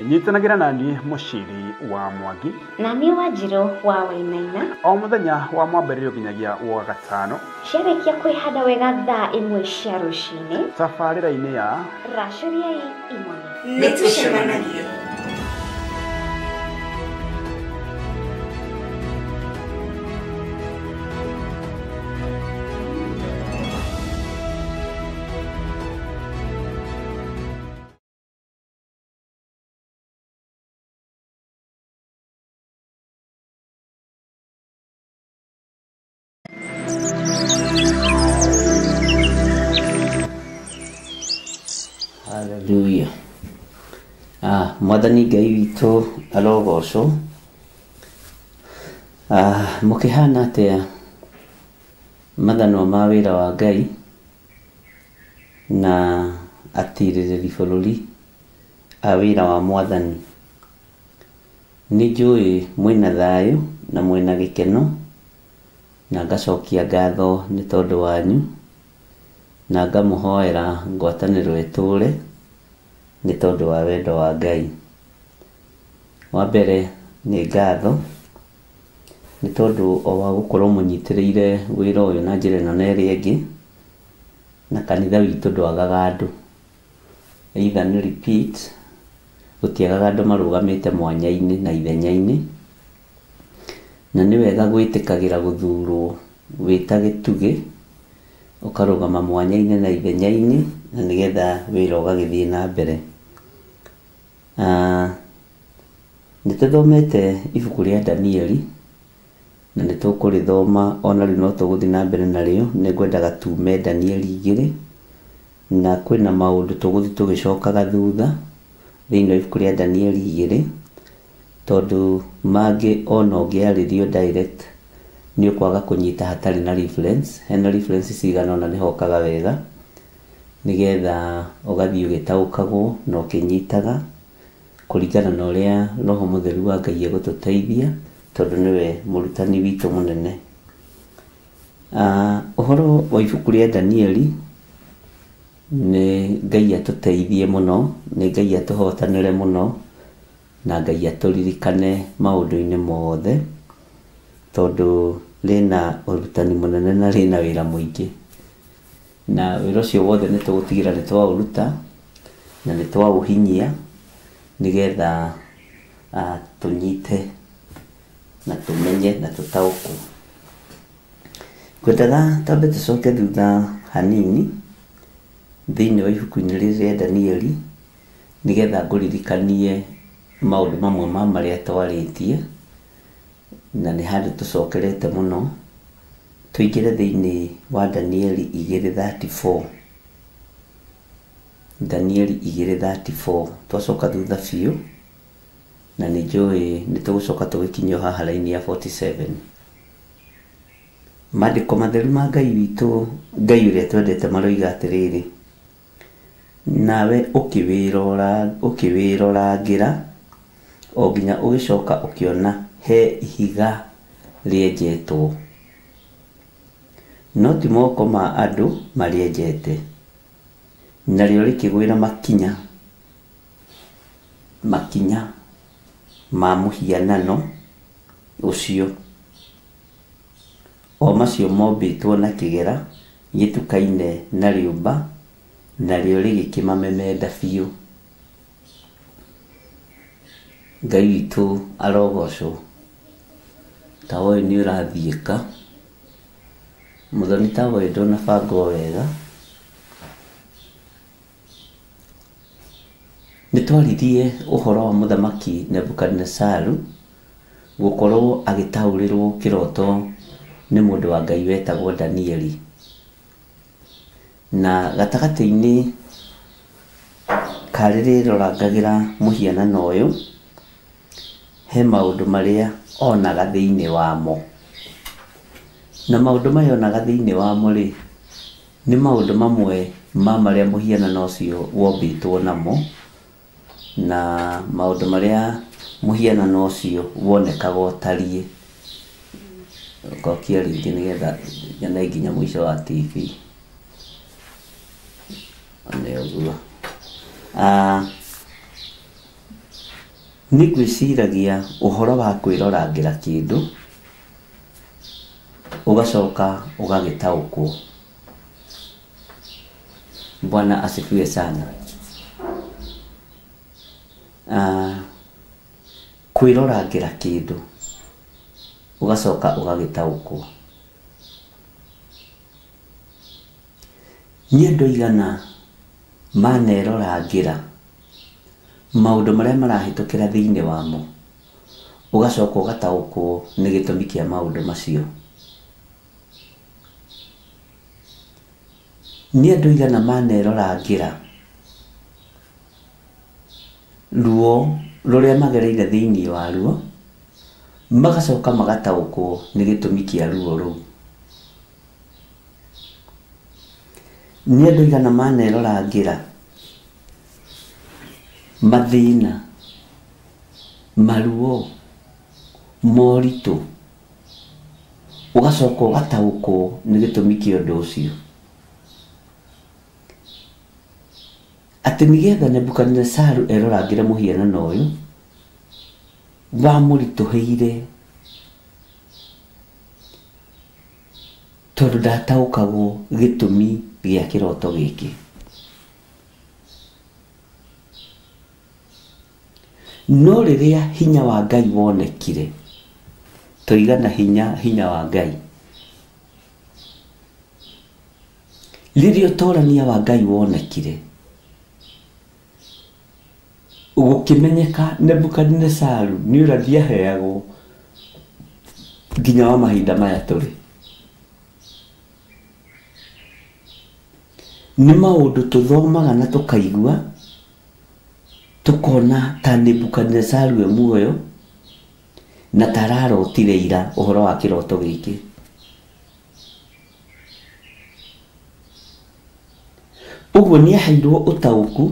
Nyitanagĩra naniĩ Mũciri wa Mwangi na niĩ Wanjirũ wa Wainaina o mũthenya wa mwambĩrĩrio nginyagia wa gatano ciarĩkia kwĩhanda wega thaa 1 cia rũcinĩ tabarĩra-inĩ ya Racũriai Imoni. Nĩtũcemanagie. Hallelujah. Mwathani Ngai witũ arogocwo. Mũkĩhana atĩa mathanwa ma wĩra wa Ngai na atirĩrĩri bũrũri a wĩra wa Mwathani. Nĩ njũĩ mwĩna thayũ na mwĩna gĩkeno na ngacokia ngatho nĩ tondũ wanyu na ngamũhoera ngwatanĩro ĩtũre nĩ tondũ wa wendo wa Ngai. Wa mbere nĩ ngatho nĩ tondũ o wa gũkorwo mũnyitĩrĩire wĩra ũyũ na njĩra ĩno na ĩrĩa ĩngĩ, na kanitha witũ ndwagaga andũ, either nĩ repeat, gũtiagaga andũ marũgamĩte mwanya-inĩ na ithenya-inĩ, na nĩ wega gwĩtĩkagĩra gũthurwo wĩta gĩtugĩ ũkarũgama mwanya-inĩ na ithenya-inĩ na nĩgetha wĩra ũgagĩthiĩ na mbere. Nĩtũthomete ibuku rĩa Danieli na nĩtũkũrĩthoma ona rĩu no tũgũthiĩ na mbere narĩo. Nĩngwendaga tume Danieli 2 na kwĩna maũndũ tũgũthiĩ tũgĩcokaga thutha thĩinĩ wa ibuku rĩa Danieli 2, tondũ mangĩ ona ũngĩarĩrio direct nĩ ũkwaga kũnyita hatarĩ na reference. Hena reference cigana ona nĩhokaga wega nĩgetha ũgathiĩ ũgĩtaũkagwo na ũkĩnyitaga kũringana na ũrĩa Roho Mũtheru wa Ngai egũtũteithia, tondũ nĩwe mũrutani witũ mũnene. Uhoro wa ibuku rĩa Danieli nĩ Ngai atũteithie mũno, nĩ Ngai atũhotanĩre mũno, na Ngai atũririkane maũndũ-inĩ mothe, tondũ rĩna ũrutani mũnene na rĩna wĩra mũingĩ, na wĩra ũcio wothe nĩ tũgũtigĩra nĩ twaũruta na nĩ twaũhinyia nĩgetha tũnyite na tũmenye na tũtaũkwo. Ngwendaga tambe tũcoke thutha hanini thĩinĩ wa ibuku-inĩ rĩrĩ rĩa Danieli nĩgetha ngũririkanie maũndũ mamwe ma marĩa twarĩtie, na nĩ handũ tũcokerete mũno. Tũingĩre thĩinĩ wa Danieli 2:34. Danieli 2:34 twacoka thutha biũ, na nĩ njũĩ nĩ tũgũcoka tũgĩkinyio haha raini ya 47. Maandĩko matheru ma Ngai witũ, Ngai ũrĩa twendete, maroiga atĩrĩrĩ: nawe ũkĩwĩrorangĩra o nginya ũgĩcoka ũkĩona he ihiga rĩenjetwo, no ti moko ma andũ marĩenjete, narĩo rĩkĩgwĩra makinya ma mũhianano ũcio, o macio mombĩtwo na kĩgera gĩtukaine na rĩũmba, narĩo rĩgĩkĩmamemenda biũ. Ngai witũ arogocwo. Ta woĩ nĩ ũrathiĩka mũthoni, ta woĩ ndũnabangwo wega. Nĩ twaririe ũhoro wa mũthamaki Nebukadnezaru gũkorwo agĩtaũrĩrwo kĩroto nĩ mũndũ wa Ngai wetagwo Danieli, na gatagatĩ-inĩ karĩrĩ rorangagĩra mũhianano ũyũ he maũndũ marĩa onaga thĩinĩ wamo, na maũndũ maya onaga thĩinĩ wamo rĩ, nĩ maũndũ mamwe ma marĩa mũhianano ũcio wombĩtwo namo, na maũndũ marĩa mũhianano ũcio wonekaga ũtariĩ. Ngokia rĩngĩ nĩgetha nyone nginya mũico wa TV. Nĩ ũguo. Nĩ ngwĩciragia ũhoro wa kwĩrorangĩra kĩndũ ũgacoka ũgagĩtaũkwo. Bwana asifiwe sana. Kwĩrorangĩra kĩndũ ũgacoka ũgagĩtaũkwo. Nĩ andũ aigana manerorangĩra maũndũ marĩa marahĩtũkĩra thĩinĩ wamo, ũgacoka ũgataũkwo nĩ gĩtũmi kĩa maũndũ macio. Nĩ andũ aigana manerorangĩra ruo rũrĩa magereire thĩinĩ waruo, magacoka magataũkwo nĩ gĩtũmi kĩa ruo rũu. Nĩ andũ aigana manerorangĩra mathĩna, maruo, moritũ, ũgacoka ũgataũkwo nĩ gĩtũmi kĩa ũndũ ũcio. Atĩ nĩgetha Nebukadnezaru erorangĩre mũhianano ũyũ wamũritũhĩire, tondũ ndataũkagwo gĩtũmi gĩa kĩroto gĩkĩ. No rĩrĩa hinya wa Ngai wonekire, tũigana hinya wa Ngai, rĩrĩa ũtorania wa Ngai wonekire, gũkĩmenyeka Nebukadnezaru nĩ ũrathi aheagwo nginya wa mahinda maya tũrĩ. Nĩ maũndũ tũthomaga na tũkaigua, tũkona ta Nebukadnezaru e muoyo na tararotire ira ũhoro wa kĩroto gĩkĩ. Ũguo nĩ aheirwo ũtaũku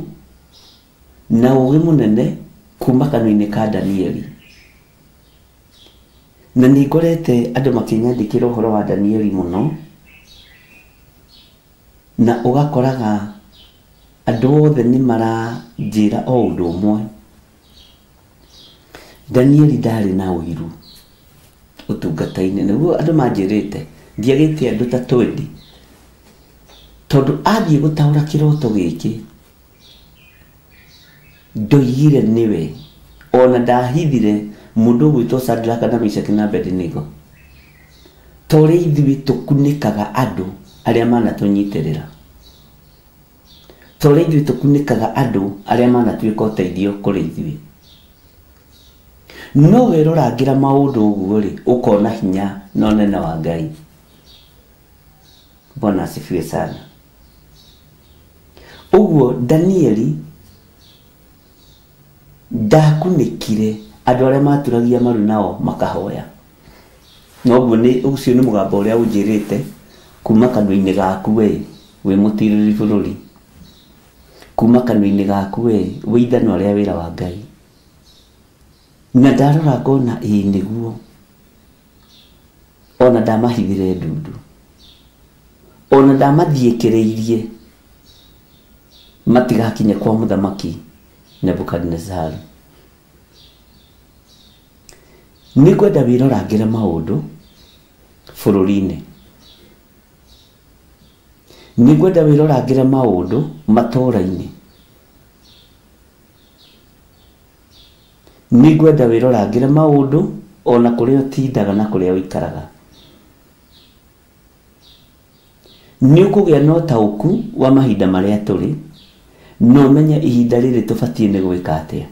na ũgĩ mũnene kuma kanua-inĩ ka Danieli. Na nĩ ngorete andũ makĩnyandĩkĩra ũhoro wa Danieli mũno, na ugakoraga andũ othe nĩ maranjĩra o ũndũ ũmwe. Danieli ndarĩ na ũiru ũtungata-inĩ, nĩguo andũ manjĩrĩte ndiagĩte andũ ta 20, tondũ athiĩ gũtaũra kĩroto gĩkĩ ndoigire nĩwe, ona ndahithire mũndũ ũgwĩtwo Shadraka na Meshaki na Abednego, tore ithuĩ tũkunĩkaga andũ arĩa manatũnyitĩrĩra, tore ithuĩ tũkunĩkaga andũ arĩa manatuĩka ũteithio kũrĩ ithuĩ. No werorangĩra maũndũ ũguo rĩ, ũkona hinya na ũnene wa Ngai. Bwana asifiwe sana. Ũguo Danieli ndakunĩkire andũ arĩa maturagia maru nao makahoya. Noguo ũcio nĩ mũgambo ũrĩa ũnjĩrĩte kuma kanua-inĩ gaku we mũtirĩri bũrũri, kuma kanua-inĩ gaku we ithano rĩa wĩra wa Ngai. Na ndarora ngona nĩguo, ona ndamahithire ndundu, ona ndamathiĩkĩrĩirie matigakinye kwa mũthamaki Nebukadnezar. Nĩngwenda wĩrorangĩre maũndũ bũrũri-inĩ, nĩngwenda wĩrorangĩre maũndũ matũũra-inĩ, nĩngwenda wĩrorangĩre maũndũ ona kũrĩa ũtindaga na kũrĩa ũikaraga. Nĩũkũgĩa na ũtaũku wa mahinda marĩa tũrĩ, na ũmenye ihinda rĩrĩ tũbatiĩ nĩ gwĩka atĩa,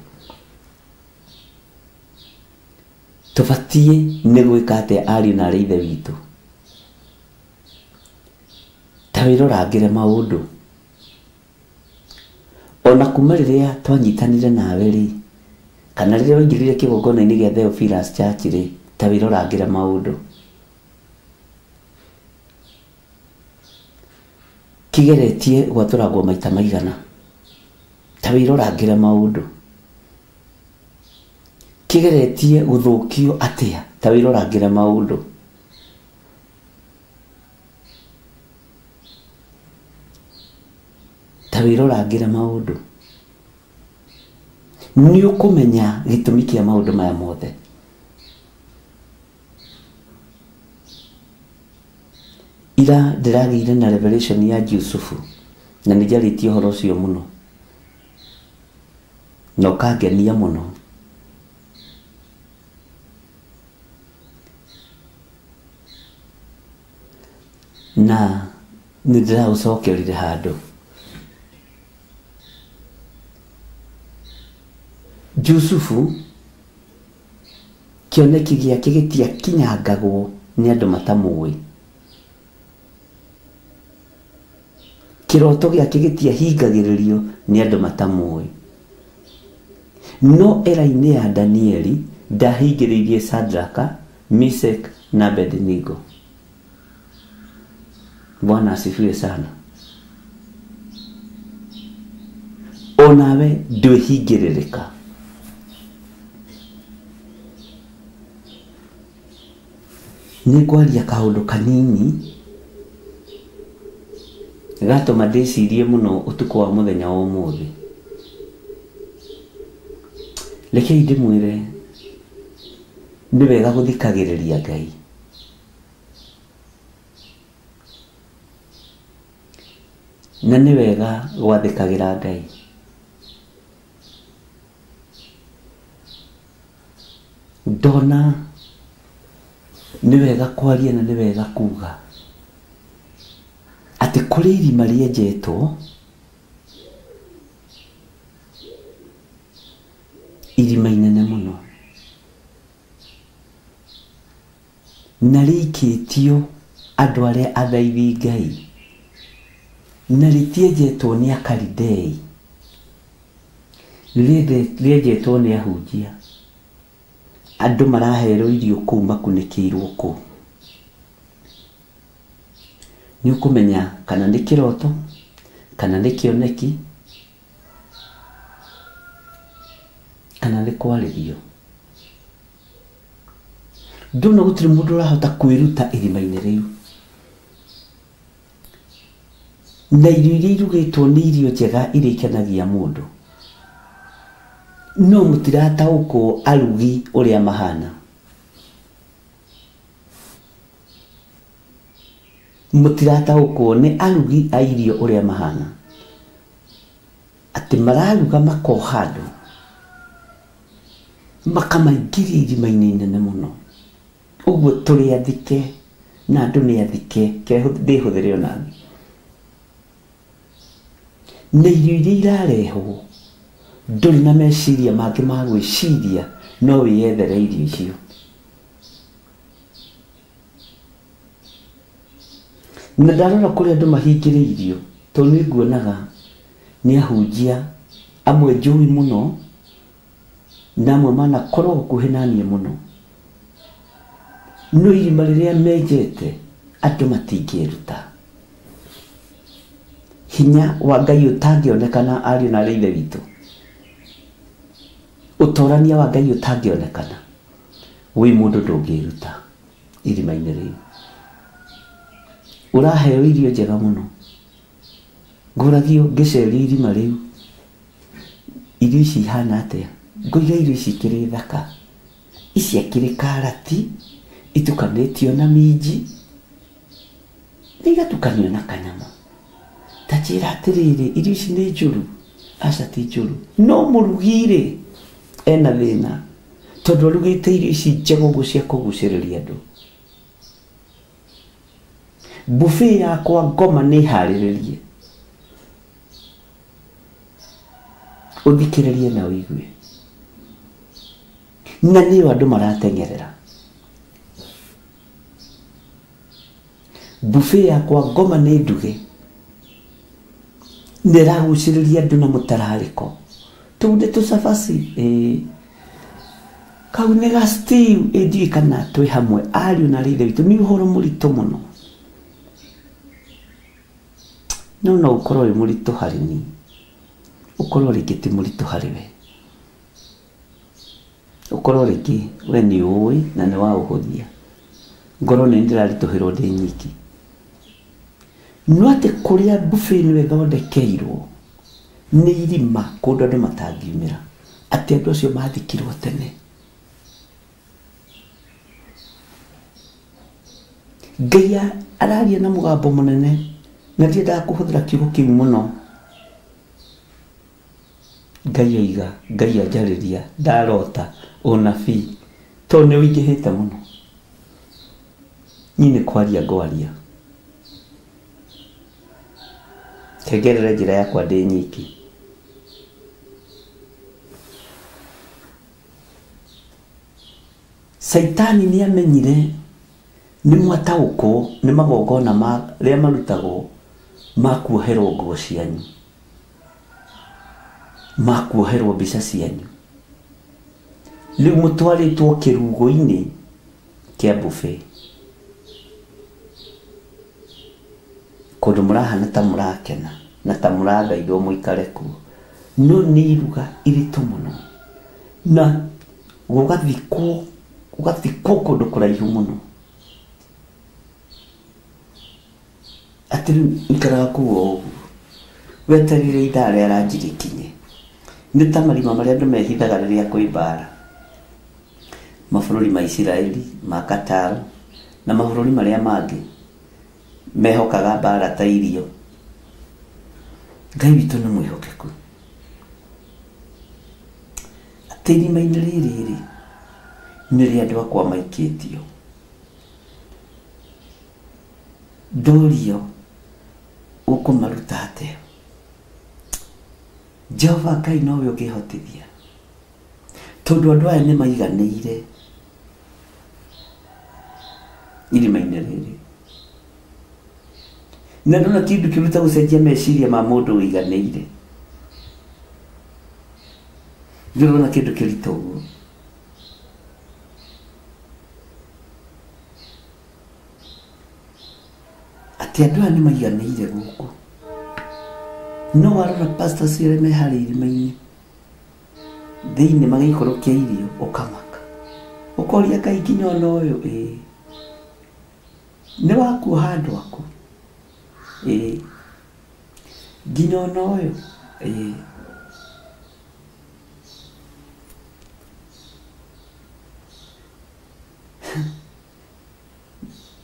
tũbatiĩ nĩ gwĩka atĩa ariũ na arĩ ithe witũ. Ta wĩrorangĩre maũndũ ona kuma rĩrĩa twanyitanire nawe rĩ, kana rĩrĩa waingĩrire kĩgongona-inĩ gĩa Theophilus Church rĩ, ta wĩrorangĩre maũndũ. Kĩgeretie gwatũragwo maita maigana, ta wĩrorangĩre maũndũ. Kĩgeretie gũthũkio atĩa, ta wĩrorangĩre maũndũ. Ta wĩrorangĩre maũndũ. Nĩ ũkũmenya gĩtũmi kĩa maũndũ maya mothe. Ira ndĩragĩire na revelation ya Jusufu, na nĩ njarĩtie ũhoro ũcio mũno, na ũkangenia mũno. Na nĩ ndĩraũcokerire handũ. Jusufu kĩoneki gĩake gĩtiakinyangagwo nĩ andũ matamũĩ, kĩroto gĩake gĩtiahingagĩrĩrio nĩ andũ matamũĩ. No era-inĩ ya Danieli ndahingĩrĩirie Shadraka, Meshaki na Abednego. Bwana asifiwe sana. Onawe ndwĩhingĩrĩrĩka. Nĩngwaria kaũndũ kanini gatũma ndĩcirie mũno ũtukũ wa mũthenya wa ũmũthĩ. Rekei ndĩmwĩre nĩ wega gũthikagĩrĩria Ngai. Na nĩ wega gwathĩkagĩra Ngai. Ndona nĩ wega kwaria na nĩ wega kuga atĩ kũrĩ irima rĩenjetwo, irima inene mũno, na rĩikĩtio andũ arĩa athaithi Ngai, na rĩtienjetwo nĩ Akalidei, rĩenjetwo nĩ ahunjia. Andũ maraherwo irio kũu makunĩkĩirwo kũu. Nĩ ũkũmenya kana nĩ kĩroto, kana nĩ kĩoneki, kana nĩ kwarĩrio. Ndona gũtirĩ mũndũ ũrahota kwĩruta irima-inĩ rĩu. na irio iria irugĩtwo nĩ irio njega iria ikenagia mũndũ, no mũtirataũkwo arugi ũrĩa mahana. Mũtirataũkwo nĩ arugi a irio ũrĩa mahana, atĩ mararuga makoha andũ makamaingĩria irima-inĩ inene mũno. Ũguo tũrĩ athike na andũ nĩ athike, ndĩhũthĩre onani. Na irio iria irarehwo ndũrĩ na meciria mangĩ ma gwĩciria, no wĩyethere irio icio. Na ndarora kũrĩa andũ mahingĩrĩirio, tondũ nĩ nguonaga nĩ ahunjia amwe njũĩ mũno na amwe manakorwo gũkuhĩ naniĩ mũno, no irima rĩrĩa menjete andũ matingĩruta. Hinya wa Ngai ũtangĩonekana ariũ na ithe witũ, ũtorania wa Ngai ũtangĩonekana, wĩ mũndũ ndũngĩruta irima-inĩ rĩu. Ũraheo irio njega mũno, ngũragio ngĩceria irima rĩu, irio ici ihana atĩa? Ngũiga irio ici ikĩrĩ thaka, ici akĩrĩ karati itukanĩtio na minji, nĩ igatukanio na kanyama. Ta njĩra atĩrĩrĩ, irio ici nĩ njũru? Aca ti njũru, no mũrugi-rĩ ena thĩna, tondũ arugĩte irio ici njega ũguo cia kũgucĩrĩria andũ. Buffet yakwa ngoma nĩ harĩrĩrie, ũthikĩrĩrie na ũigue, na nĩyo andũ marateng'erera. Buffet yakwa ngoma nĩ nduge, nĩragucĩrĩria andũ na mũtararĩko. Tũu nĩ tũcabaci, kau nĩ ga stew, ndiũĩ kana twĩ hamwe ariũ na ithe witũ. Nĩ ũhoro mũritũ mũno, no ũkorwo wĩ mũritũ harĩ niĩ, ũkorwo rĩngĩ ti mũritũ harĩ we, ũkorwo rĩngĩ we nĩ ũĩ na nĩ waũhũthia. Ngoro nĩ ndĩraritũhĩrwo ndĩ nyiki, no atĩ kũrĩa buffet nĩwe thondekeirwo nĩ irima kũndũ andũ matangiumĩra, atĩ andũ acio mathikirwo tene. Ngai araria na mũgambo mũnene, na ndiendaga kũhũthĩra kiugo kĩu mũno. Ngai oiga, Ngai anjarĩria, ndarota ũnabii, tondũ nĩ ũingĩhĩte mũno. Niĩ nĩ kwaria ngwaria, kengerere njĩra yakwa ndĩ nyiki. Saitani nĩ amenyire nĩ mwataũkwo nĩ magongona marĩa marutagwo ma kuoherwo nguo cianyu, ma kuoherwo mbica cianyu. Rĩu mũtwarĩtwo kĩrugo-inĩ kĩa buffet, kũndũ mũrahana ta mũrakena na ta mũrathaithwo mũikare kuo, no nĩ iruga iritũ mũno, na gũgathikwo kũndũ kũraihu mũno. Atĩ rĩu ikaraga kũu o ũguo wetereire ithaa rĩa ranji rĩkinye. Nĩ ta marima marĩa andũ mehithaga rĩrĩa kwĩ mbara, mabũrũri ma Isiraeli, ma Qatar na mabũrũri marĩa mangĩ mehokaga mbara ta irio. Ngai witũ nĩ mwĩhokeku, atĩ irima-inĩ rĩrĩ nĩrĩ andũ akwa maikĩtio. Ndorio ũkũmaruta atĩa? Jehova Ngai nowe ũngĩhotithia, tondũ andũ aya nĩ maiganĩire irima-inĩ rĩrĩ. Na ndona kĩndũ kĩruta gũcenjia meciria ma mũndũ ũiganĩire, ndĩrona kĩndũ kĩritũ ũguo. Atĩ andũ aya nĩ maiganĩire gũkũ, no warora pastors arĩa me harĩa irima-inĩ thĩinĩ magĩikũrũkia irio, ũkamaka ũkoria Ngai nginya ona ũyũ nĩ wakuoha andũ aku. Gino noyo.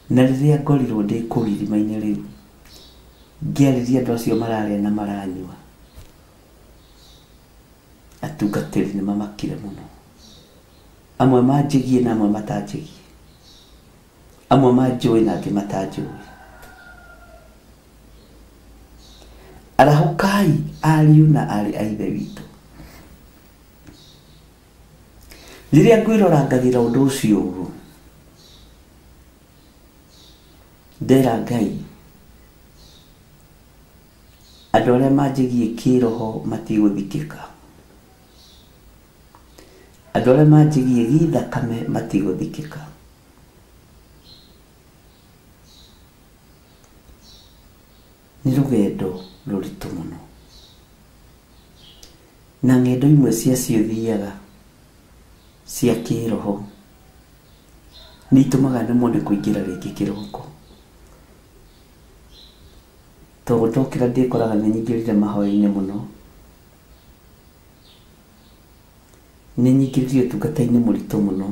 Na rĩrĩa ngorirwo ndĩ kũu irima-inĩ rĩu ngĩarĩria andũ acio mararĩa na maranyua, atungatĩri nĩ mamakire mũno. Amwe manjĩgie na amwe matanjĩgie, amwe manjũĩ na angĩ matanjũĩ. Arahũkai ariũ na arĩ a ithe witũ, rĩrĩa ngwĩrorangagĩra ũndũ ũcio ũguo ndera Ngai, andũ arĩa manjĩgie kĩroho matigũthikĩka, andũ arĩa manjĩgie gĩthakame matigũthikĩka. Nĩ rũgendo rũritũ mũno, na ng'endo imwe ciacio thiaga cia kĩroho nĩ itũmaga nemwo nĩ kũingĩra rĩngĩ kĩroko. Tondũ ndokĩra ndĩkoraga nĩ nyingĩrire mahoya-inĩ mũno, nĩ nyingĩrire ũtungata-inĩ mũritũ mũno,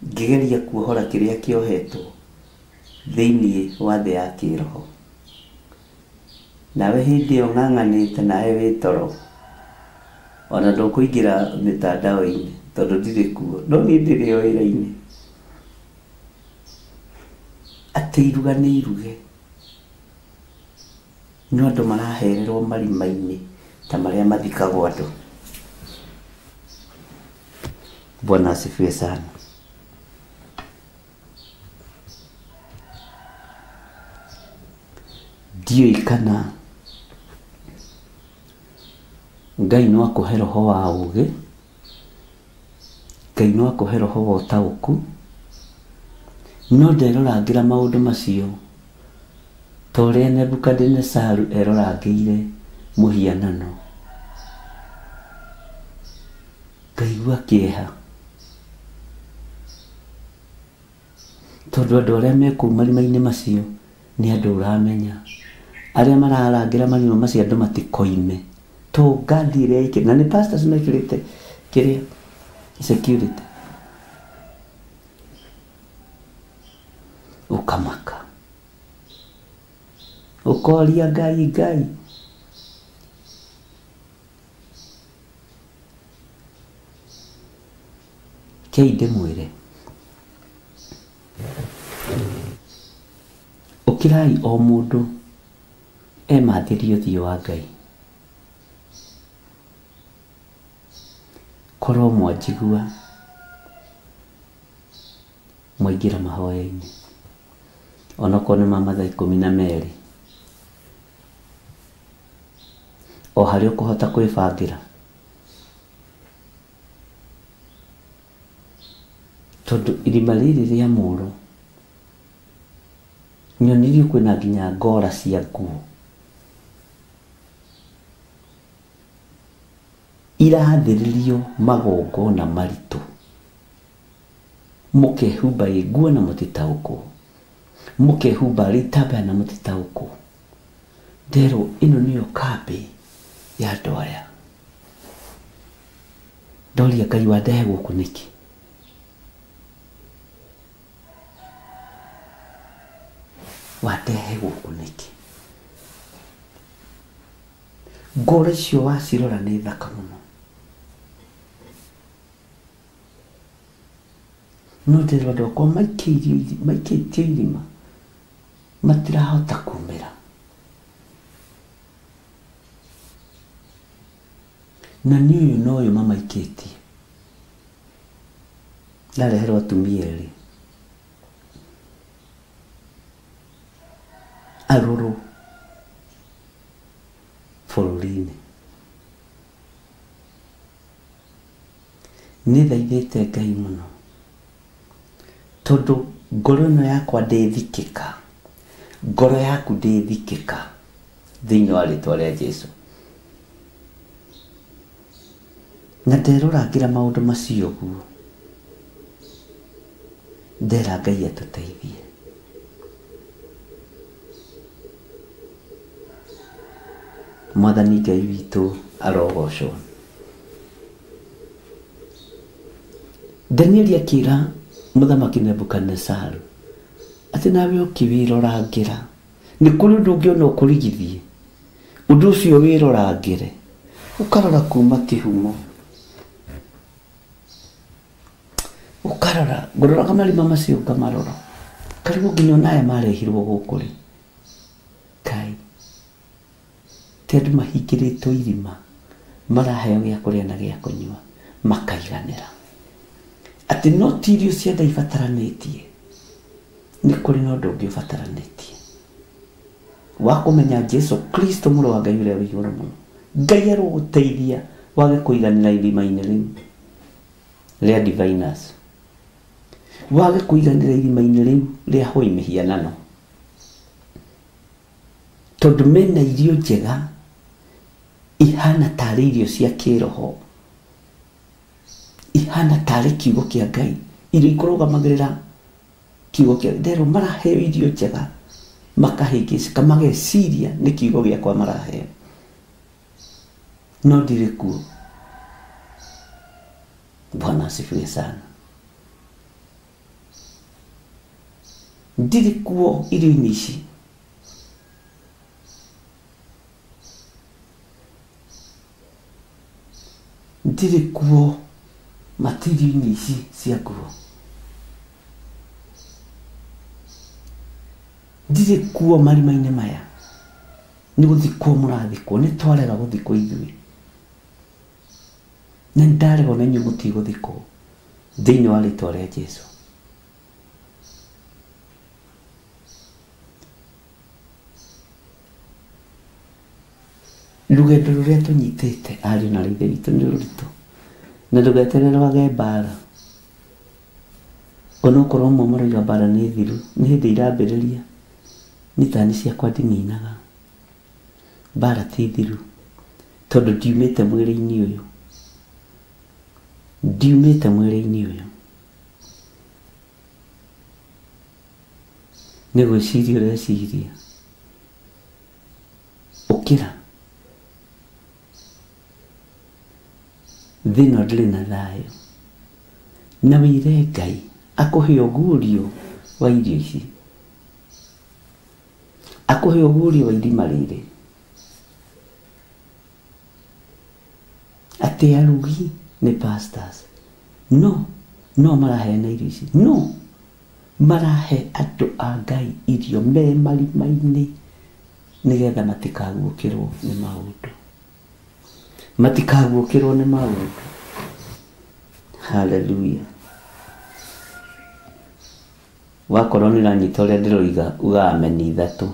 ngĩgeria kuohora kĩrĩa kĩohetwo thĩinĩ wa thĩ ya kĩroho. Nawe hĩndĩ ĩyo ng'ang'anĩte nawe wĩ toro, ona ndũkũingĩra mĩtandao-inĩ tondũ ndirĩ kuo, no niĩ ndĩrĩ o wĩra-inĩ. Atĩ iruga nĩ iruge, no andũ marahererwo marima-inĩ ta marĩa mathikagwo andũ. Bwana asifiwe sana. Ndiũĩ kana Ngai no akũhe roho wa ũũgĩ, Ngai no akũhe roho wa ũtaũku, no nderorangĩra maũndũ macio ta ũrĩa Nebukadinezaru erorangĩire mũhianano, ngaigua kĩeha, tondũ andũ arĩa me kũu marima-inĩ macio nĩ andũ ũramenya, arĩa mararangĩra marima macio andũ matikoime, to ngadi ĩrĩa ĩkĩrĩ, na nĩ pastors mekĩrĩte kĩrĩa security, ũkamaka, ũkoria Ngai, Ngai kei ndĩmwĩre, ũkĩrai o mũndũ emathĩrie ũthiũ wa Ngai. Korwo mwanjigua mwaingĩra mahoya-inĩ, onokorwo nĩ ma mathaa 12, o harĩa ũkũhota kwĩbangĩra, tondũ irima rĩrĩ rĩa Mũũro nyonirio kwĩna nginya ngora cia nguo irathĩrĩrio magongona maritũ, mũkehumba nguo na mũtitaũkwo, mũkehumba itambaya na mũtitaũkwo. Nderwo ĩno nĩyo kambĩ ya andũ aya. Ndoria Ngai wandehe gũkũ nĩkĩ? Wandehe gũkũ nĩkĩ? Ngoro icio wacirora nĩ thaka mũno, no nderwo andũ akwa maikĩtio irima matirahota kumĩra, na nĩ ũyũ na ũyũ mamaikĩtie. Ndareherwo atumia erĩ arũrũ bũrũri-inĩ. Nĩ thaithĩte Ngai mũno, tondũ ngoro ĩno yakwa ndĩthikĩka, ngoro yaku ndĩthikĩka thĩinĩ wa rĩtwa rĩa Jesũ. Na nderorangĩra maũndũ macio ũguo, ndera Ngai atũteithie. Mwathani Ngai witũ arogocwo. Danieli akĩra Mũthamaki Nebukadnezaru atĩ nawe ũkĩwĩrorangĩra nĩ kũrĩ ũndũ ũngĩona ũkũrigithie. Ũndũ ũcio wĩrorangĩre ũkarora kuma kĩhumo, ũkarora ngũroraga marima macio ngamarora karĩu nginya onaya marehirwo gũkũ rĩ Kai ti andũ mahingĩrĩtwo irima maraheo gĩa kũrĩa na gĩa kũnyua makaiganĩra, atĩ no ti irio ciothe ibataranĩtie, nĩ kũrĩ na ũndũ ũngĩ ũbataranĩtie wa kũmenya Jesu Kristo mũrũ wa Ngai ũrĩa wĩ igũrũ mũno. Ngai arogũteithia wage kũiganĩra irima-inĩ rĩu rĩa diviners, wage kũiganĩra irima-inĩ rĩu rĩa hoi mĩhianano, tondũ mena irio njega ihana tarĩ irio cia kĩroho, ihana tarĩ kiugo kĩa Ngai, irio ikũrũgamagĩrĩra kiugo kĩa Ngai. Maraheo irio njega makahĩngĩcĩka mageciria nĩ kiugo gĩakwa maraheo, no ndirĩ kuo. Bwana asifiwe sana. Ndirĩ kuo irio-inĩ ici. Ndirĩ kuo material-inĩ ici cia nguo. Ndirĩ kuo marima-inĩ maya. Nĩ gũthikwo mũrathikwo, nĩ twarega gũthikwo ithuĩ. Na ndarego na inyuĩ mũtigũthikwo thĩinĩ wa rĩĩtwa rĩa Jesũ. Rũgendo rũrĩa tũnyitĩte ariũ na ithe witũ nĩ rũritũ, na ndũgeterere wage mbara. Onokorwo amwe marauga mbara nĩ thiru, nĩ hĩndĩ irambĩrĩria, nĩ tani ciakwa ndininaga. Mbara ti thiru, tondũ ndiumĩte mwĩrĩ-inĩ ũyũ, ndiumĩte mwĩrĩ-inĩ ũyũ. Nĩ gwĩciria ũreciria ũkĩra thĩno ndĩrĩ na thayũ, na wĩre Ngai akũhe ũguũrio wa irio ici, akũhe ũguũrio wa irima rĩrĩ, atĩ arugi nĩ pastors no maraheana irio ici, no marahe andũ a Ngai irio me marima-inĩ nĩgetha matikaguũkĩrwo nĩ maũndũ, matikaguũkĩrwo nĩ maũndũ. Hallelujah. Wakorwo nĩ ũranyita ũrĩa ndĩroiga uga ameni ithatũ.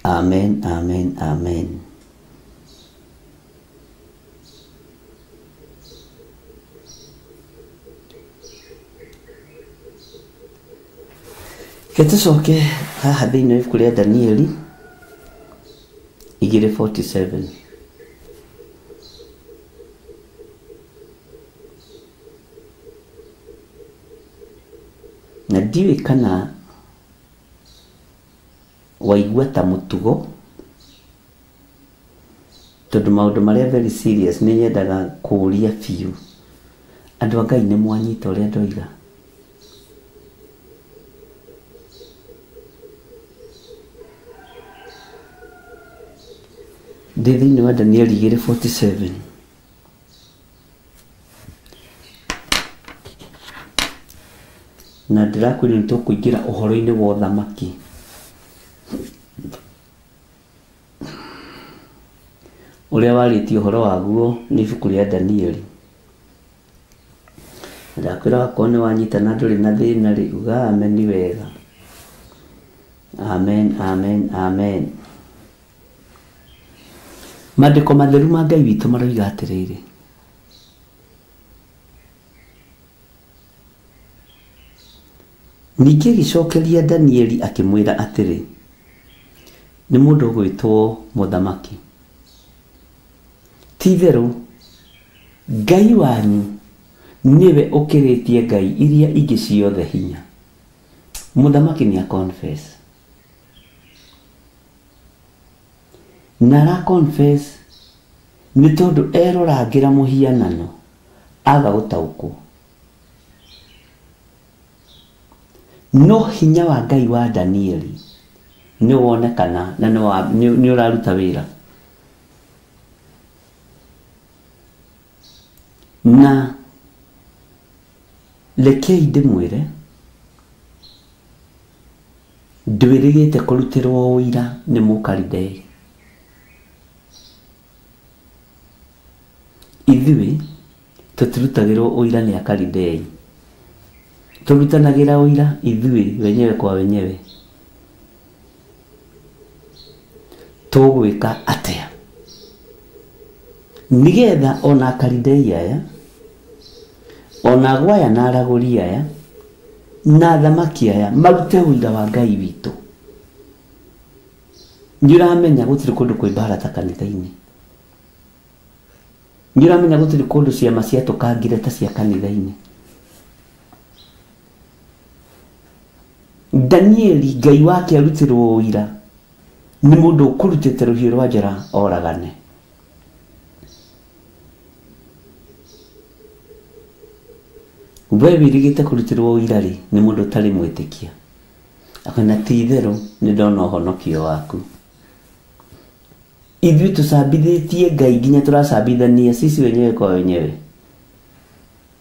Amen, amen, amen. Tucoke haha thĩinĩ wa ibuku rĩa Danieli 2:47. Na ndiũĩ kana waigua ta mũtugo, tondũ maũndũ marĩa very serious nĩ nyendaga kũũria biũ. Andũ a Ngai nĩ mwanyita ũrĩa ndoiga? Ndĩ thĩinĩ wa Danieli 2:47. Na ndĩrakwĩra nĩ tũkũingĩra ũhoro-inĩ wa ũthamaki. Ũrĩa warĩtie ũhoro waguo nĩ ibuku rĩa Danieli. Ndakwĩra wakorwo nĩ wanyita na ndũrĩ na thĩna rĩ, uga ameni wega. Amen, amen, amen. Maandĩko matheru ma Ngai witũ maroiga atĩrĩrĩ, ningĩ gĩcokeria Danieli akĩmwĩra atĩrĩ, nĩ mũndũ ũgwĩtwo mũthamaki, ti-itherũ Ngai wanyu niwe ũkĩrĩtie ngai iria ingĩ ciothe hinya. Mũthamaki nĩ a confess. na ra confess nĩ tondũ erorangĩra mũhianano aga gũtaũkwo. No hinya wa Ngai wa Danieli nĩ wonekana na nĩ ũraruta wĩra. Na rekei ndĩmwĩre ndwĩrĩgĩte kũrutĩrwo ũira nĩ Mũkalidei. Ithuĩ tũtirutagĩrwo ũira nĩ Akalidei, tũrutanagĩra ũira ithuĩ wenyewe kwa wenyewe. Tũgwĩka atĩa nĩgetha ona Akalidei aya, ona agwaya na aragũri aya na thamaki aya marute ũira wa Ngai witũ. Nĩũramenya gũtirĩ kũndũ kwĩ mbara ta kanitha-inĩ. Nĩũramenya gũtirĩ kũndũ ciama ciatũkangire ta cia kanitha-inĩ. Danieli Ngai wake arutirwo ũira nĩ mũndũ ũkũrutĩte rũhiũ rwa njora oragane. We wĩrĩgĩte kũrutĩrwo ũira rĩ nĩ mũndũ ũtarĩ mwĩtĩkia. Akona ti itherũ nĩ ndona ũhonokio waku. Ithuĩ tũcambithĩtie Ngai nginya tũracambithania sisi wenyewe kwa wenyewe.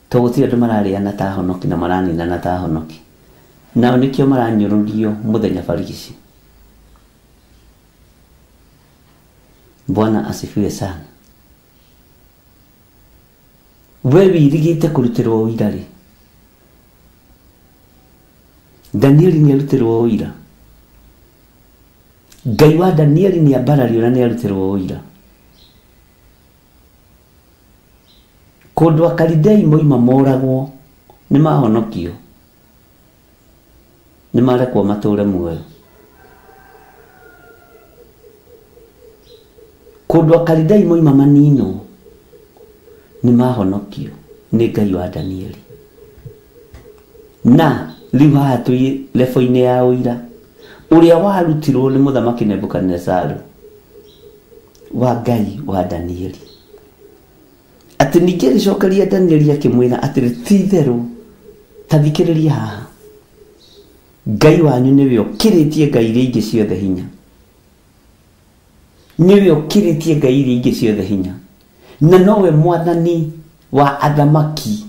Tũgũtirĩ andũ mararĩana ta honoki na maraninana ta honoki. Nao nĩkĩo maranyũrũrio mũthenya barigici. Bwana asifiwe sana. We wĩrĩgĩte kũrutĩrwo ũira rĩ. Danieli nĩ arutirwo ũira. Ngai wa Danieli nĩ ambarario na nĩ arutirwo ũira. Kũndũ Akalidei moima moragwo nĩ mahonokio, nĩ marekwo matũũre muoyo. Kũndũ Akalidei moima manino nĩ mahonokio nĩ Ngai wa Danieli. Na rĩu haha twĩ level-inĩ ya ũira ũrĩa warutirwo nĩ mũthamaki Nebukadnezaru wa Ngai wa Danieli. Atĩ ningĩ rĩcokeria Danieli akĩmwĩra atĩ ti itherũ, ta thikĩrĩria haha, Ngai wanyu nĩwe ũkĩrĩtie ngai iria ingĩ ciothe hinya. Nĩwe ũkĩrĩtie ngai iria ingĩ ciothe hinya. Na nowe mwathani wa athamaki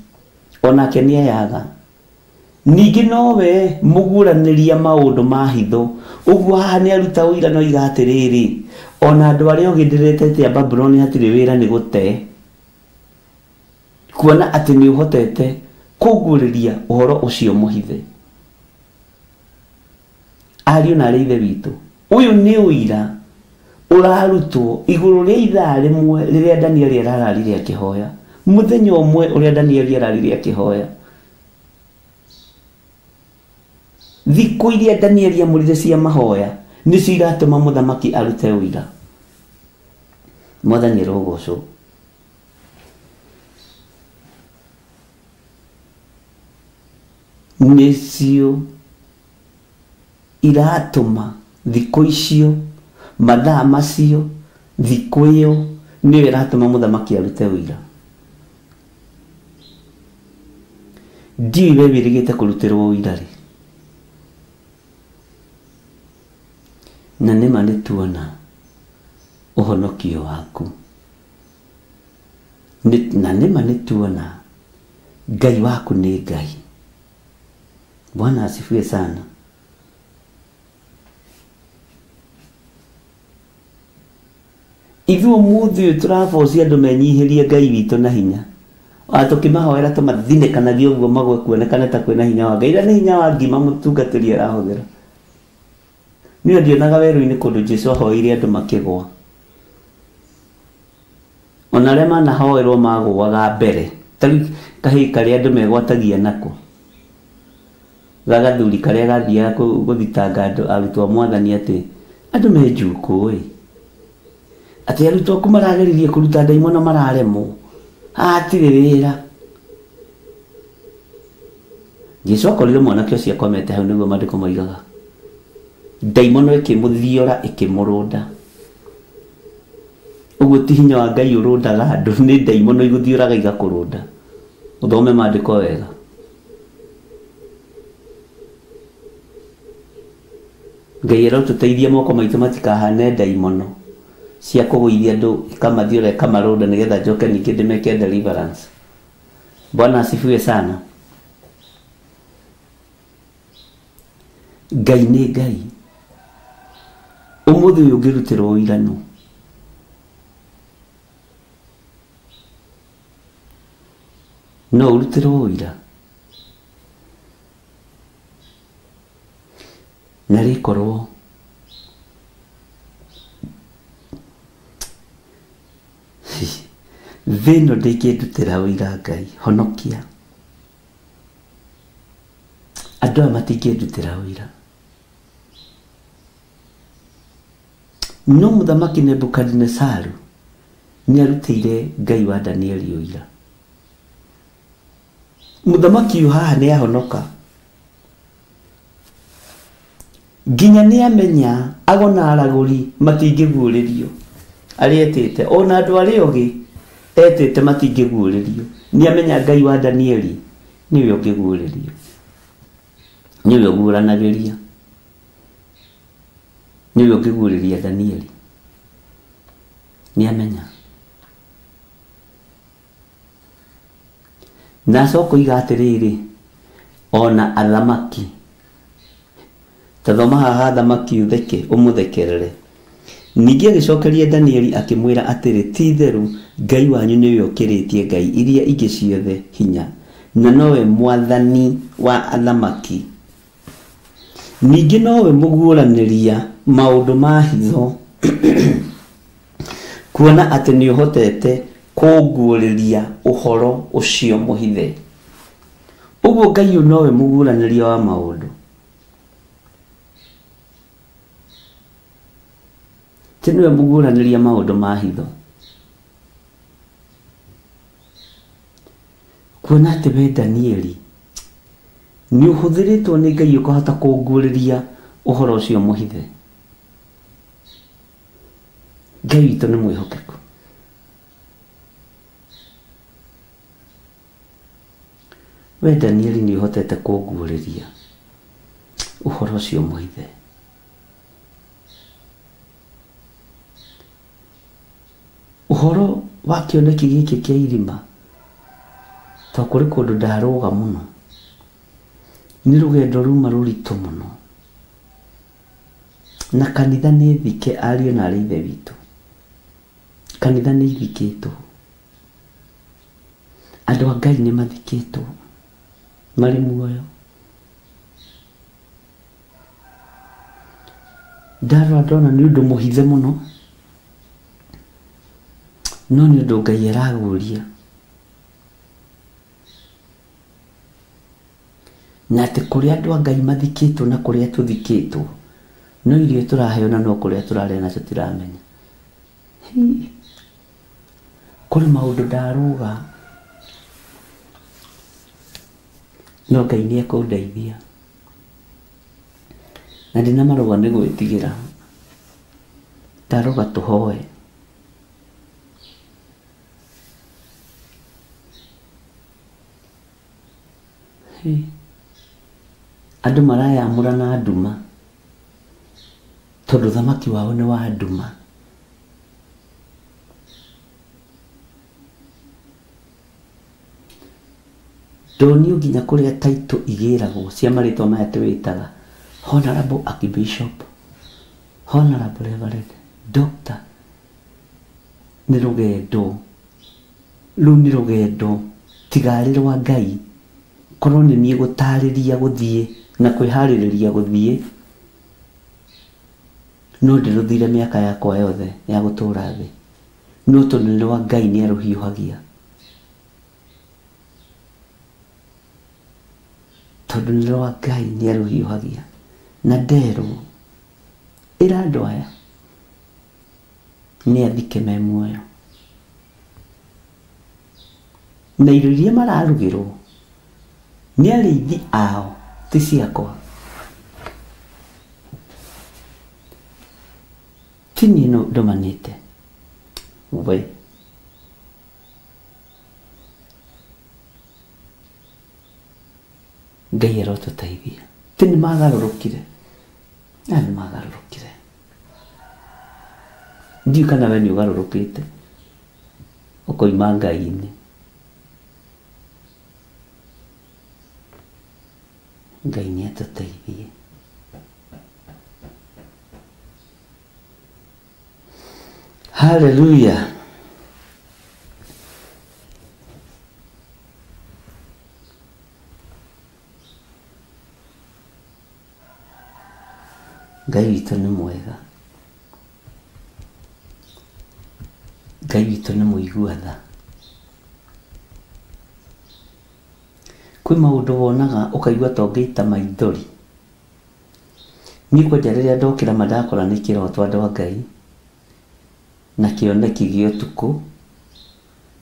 onake nĩ ayaga. Ningĩ nowe mũguranĩria maũndũ ma hitho. Ũguo haha nĩ aruta ũira na oiga atĩrĩrĩ, ona andũ arĩa ũgĩndĩrĩte a Babuloni hatirĩ wĩra nĩ gũte, kuona atĩ nĩ ũhotete kũguũrĩria ũhoro ũcio mũhithe. Ariũ na arĩ ithe witũ, ũyũ nĩ ũira ũrarutwo igũrũ rĩa ithaa rĩmwe rĩrĩa Danieli arararire akĩhoya. Mũthenya ũmwe ũrĩa Danieli ararire akĩhoya. Thikũ iria Danieli amũrire cia mahoya nĩcio iratũma mũthamaki arute ũira. Mwathani arogocwo. Nĩcio iratũma thikũ icio, mathaa macio, thikũ ĩyo nĩyo iratũma mũthamaki arute ũira. Ndiũĩ we wĩrĩgĩte kũrutĩrwo ũira rĩ. Na nĩma nĩtuona ũhonokio waku. Na nĩma nĩtuona Ngai waku nĩ Ngai. Bwana asifiwe sana. Ithuĩ ũmũthĩ ũyũ tũrabocia andũ menyihĩrie Ngai witũ na hinya. Tũkĩmahoera tũmathinĩkanagia ũguo magwe kuonekana ta kwĩna hinya wa Ngai. Na nĩ hinya wa ngima mũtungatĩri arahũthĩra. Niĩ ndionaga werũ-inĩ kũndũ Jesũ ahoire andũ makĩgwa. Ona arĩa manahoerwo magũaga mbere. Tarĩu kahĩĩ karĩa andũ megwatagia nako, gagathuri karĩa gathiaga gũthitanga andũ arutwo a Mwathani atĩ andũ me njukũ ĩ, atĩ arutwo aku marageririe kũruta ndaimono mararemwo, hatirĩ wĩra. Jesũ akorire mwanake ũcio akomete hau nĩguo maandĩko moigaga ndaimono ĩkĩmũthiora ĩkĩmũrũnda. Uguo ti hinya wa Ngai urundaga andu, ni ndaimono iguthiuraga igakurunda. Uthome maandiko wega. Ngai aratuteithia moko maitu matikahane ndaimono cia kuguithia andu ikamathiura ikamarunda nigetha njoke ningi ndimeke deliverance. Bwana asifiwe sana. Ngai ni Ngai. Umuthi uyu ngirutirwo uiranu. No urutirwo uira. Na rikorwo thino ndingindutira uira Ngai, honokia. Andu aya matingindutira uira. No muthamaki Nebukadnezaru ni arutire Ngai wa Danieli uira. Muthamaki uyu haha ni ahonoka. Nginya ni amenya agona araguri matingiguuririo. Arietete ona andu ari ogi etete matingiguuririo. Ni amenya Ngai wa Danieli niwe ungiguuririo. Niwe unguranagiria. Niwe ungiguuriria Danieli. Ni amenya. Na soko igatiriri ona athamaki. Tathoma haha athamaki utheke umuthekerere. Ningi agicokeria Danieli akimwira atiri ti theru Ngai wanyu niwe ukiritie ngai iria ingi ciothe hinya na nowe mwathani wa athamaki. Ningi nowe muguuraniria maundu ma hitho kuona ati ni uhotete kunguuriria uhoro ucio muhithe. Uguo Ngai nowe muguuraniria wa maundu. Niwe muguuraniria maundu ma hitho. Kuona ati we Danieli ni uhuthiritwo ni Ngai ukahota kunguuriria uhoro ucio muhithe. Ngai witu ni mwihokeku. We Danieli ni uhotete kunguuriria uhoro ucio muhithe. Uhoro wa kioneki giki kia irima to kuri kundu ndaruga muno ni rugendo ruma ruritu muno na kanitha ni thike ario na ari ithe witu. Kanitha ni ithikitwo. Andu a Ngai ni mathikitwo mari muoyo. Ndarora ndona ni undu muhithe muno no ni undu Ngai araguria na ati kuria andu a Ngai mathikitwo na kuria tuthikitwo no irio turaheo na no kuria turaria na tutiramenya. Kuri maundu ndaruga no Ngai ni ekundeithia na ndina maruga ni gwitigira. Ndaruga tuhoe. Andu marayamura na nduma tondu thamaki wao ni wa nduma. Ndonio nginya kuria taito igiragwo cia maritwa maya twitaga Honorable Archbishop, Honorable Reverend, Doctor. Ni rugendo ru ni rugendo tigari rwa Ngai korwo ni nie gutariria guthie na kwihaririria guthie no ndiruthire miaka yakwa yothe ya gutura thi no tondu ni rwa Ngai ni aruhiuhagia tondu ni rwa Ngai ni aruhiuhagia na nderu ira andu aya ni athike me muoyo na irio iria mararugirwo ni ariithi ao ti ciakwa tini no ndomanite we Ngai arotũteithia ti nĩ magarũrũkire na nĩ magarũrũkire ndiũ kana we nĩ ũgarũrũkĩte ũkoima Ngai-inĩ Ngai nĩ atũteithie hallelujah Ngai witũ nĩ mwega Ngai witũ nĩ mũigua tha kwĩ maũndũ wonaga ũkaigua ta ũngĩita maithori niĩ kwanja rĩrĩa ndokĩra mandakora nĩ kĩroto andũ a Ngai na kĩoneki gĩa ũtukũ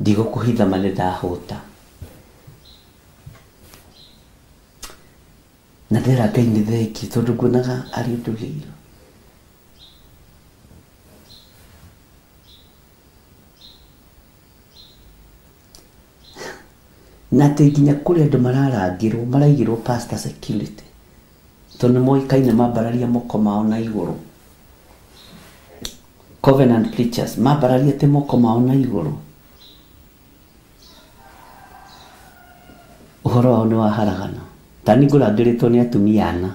ndigũkũhitha ma nĩ ndahũta na ndĩra Ngai nĩ thengi tondũ nguonaga arĩ ũndũ wĩra na atĩ nginya kũrĩ andũ mararangĩrwo maraigĩrwo pastor security tondũ moĩkaine mambararia moko mao na igũrũ covenant preachers mambararia te moko mao na igũrũ ũhoro wao nĩ waharagana tani ngũrangĩrĩtwo nĩ atumia ana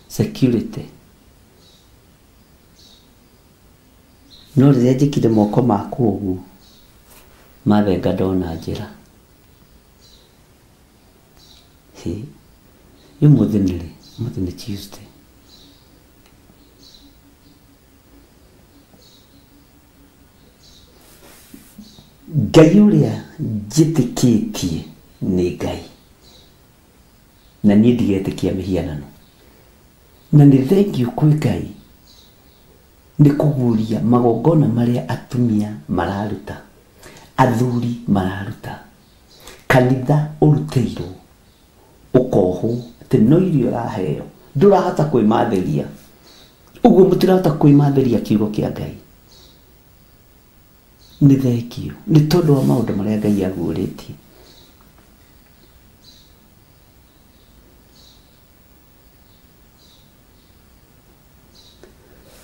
security no rĩrĩa njĩkire moko maku ũguo mathenga ndona njĩra ũmũthĩ nĩ rĩ ũmũthĩ nĩ Tuesday Ngai ũrĩa njĩtĩkĩtie nĩ Ngai na niĩ ndigetĩkia mĩhianano na nĩ thengiũ kwĩ Ngai nĩ kũguũria magongona marĩa atumia mararuta athuri mararuta kanitha ũrutĩirwo ũkohwo atĩ no irio ũraheo ndũrahota kwĩmathĩria ũguo mũtirahota kwĩmathĩria kiugo kĩa Ngai nĩ thengiũ nĩ tondũ wa maũndũ marĩa Ngai aguũrĩtie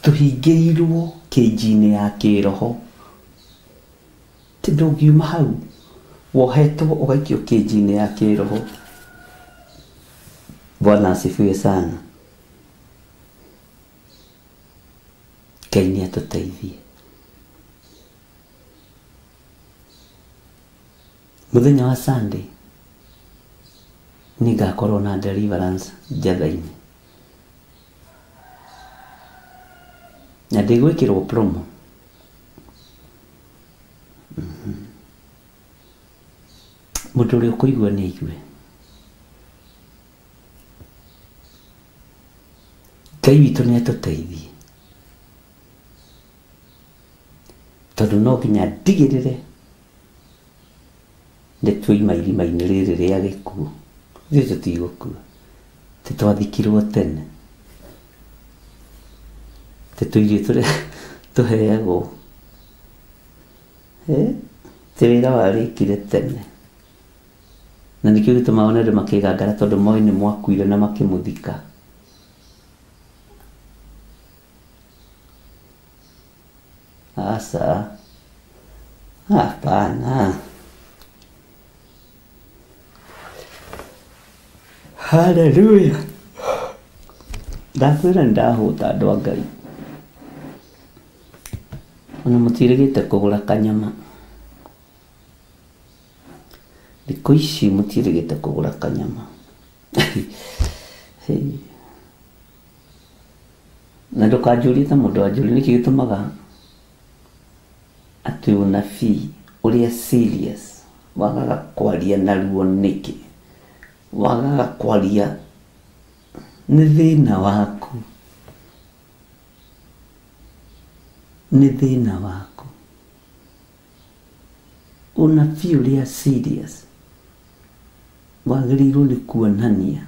tũhingĩirwo kĩnji-inĩ ya kĩroho ti ndũngiuma hau wohetwo ũgaikio kĩnji-inĩ ya kĩroho Bwana asifiwe sana Ngai nĩ atũteithie mũthenya wa Sunday nĩ ngakorwo na deliverance Njatha-inĩ na ndigwĩkĩrwo promo mũndũ ũrĩa ũkũigua nĩ aigue Ngai witũ nĩ atũteithie tondũ no nginya ndigĩrĩre nĩ twoima irima-inĩ rĩrĩ rĩa gĩkuũ ithuĩ tũtigũkua twathikirwo tene tũirie tũrĩa tũheagwo ti wĩra warĩkire tene na nĩkĩo gĩtũmaga ona andũ makĩgangara tondũ moĩ nĩ mwakuire na makĩmũthika aca hapana haleluya ndakwĩra nĩ ndahũta andũ a Ngai ona mũtirĩgĩte kũgũra kanyama thikũ ici mũtirĩgĩte kũgũra kanyama na ndũkanjũrie ta mũndũ wanjũria nĩkĩ gĩtũmaga atĩ ũnabii ũrĩa serious wagaga kwaria naruo nĩkĩ wagaga kwaria nĩ thĩna waku nĩ thĩna waku ũnabii ũrĩa serious wagĩrĩirwo nĩ kuonania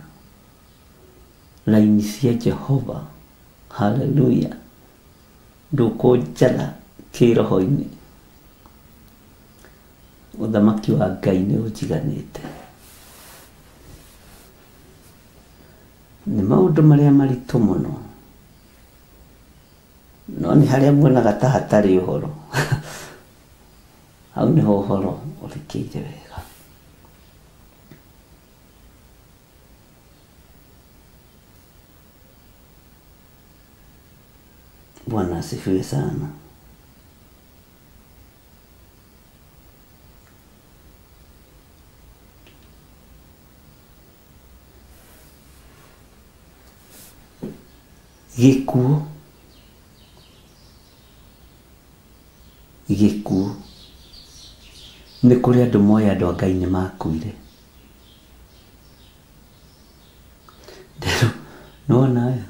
raini cia Jehova haleluya ndũkũnjara kĩroho-inĩ ũthamaki wa Ngai nĩ ũnjiganĩte. Nĩ maũndũ marĩa maritũ mũno, no nĩ harĩa muonaga ta hatarĩ ũhoro hau nĩho ũhoro ũrikĩire wega. Bwana asifiwe sana. Gĩkuũ nĩ kũrĩ andũ moya andũ a Ngai nĩ makuire. Nona aya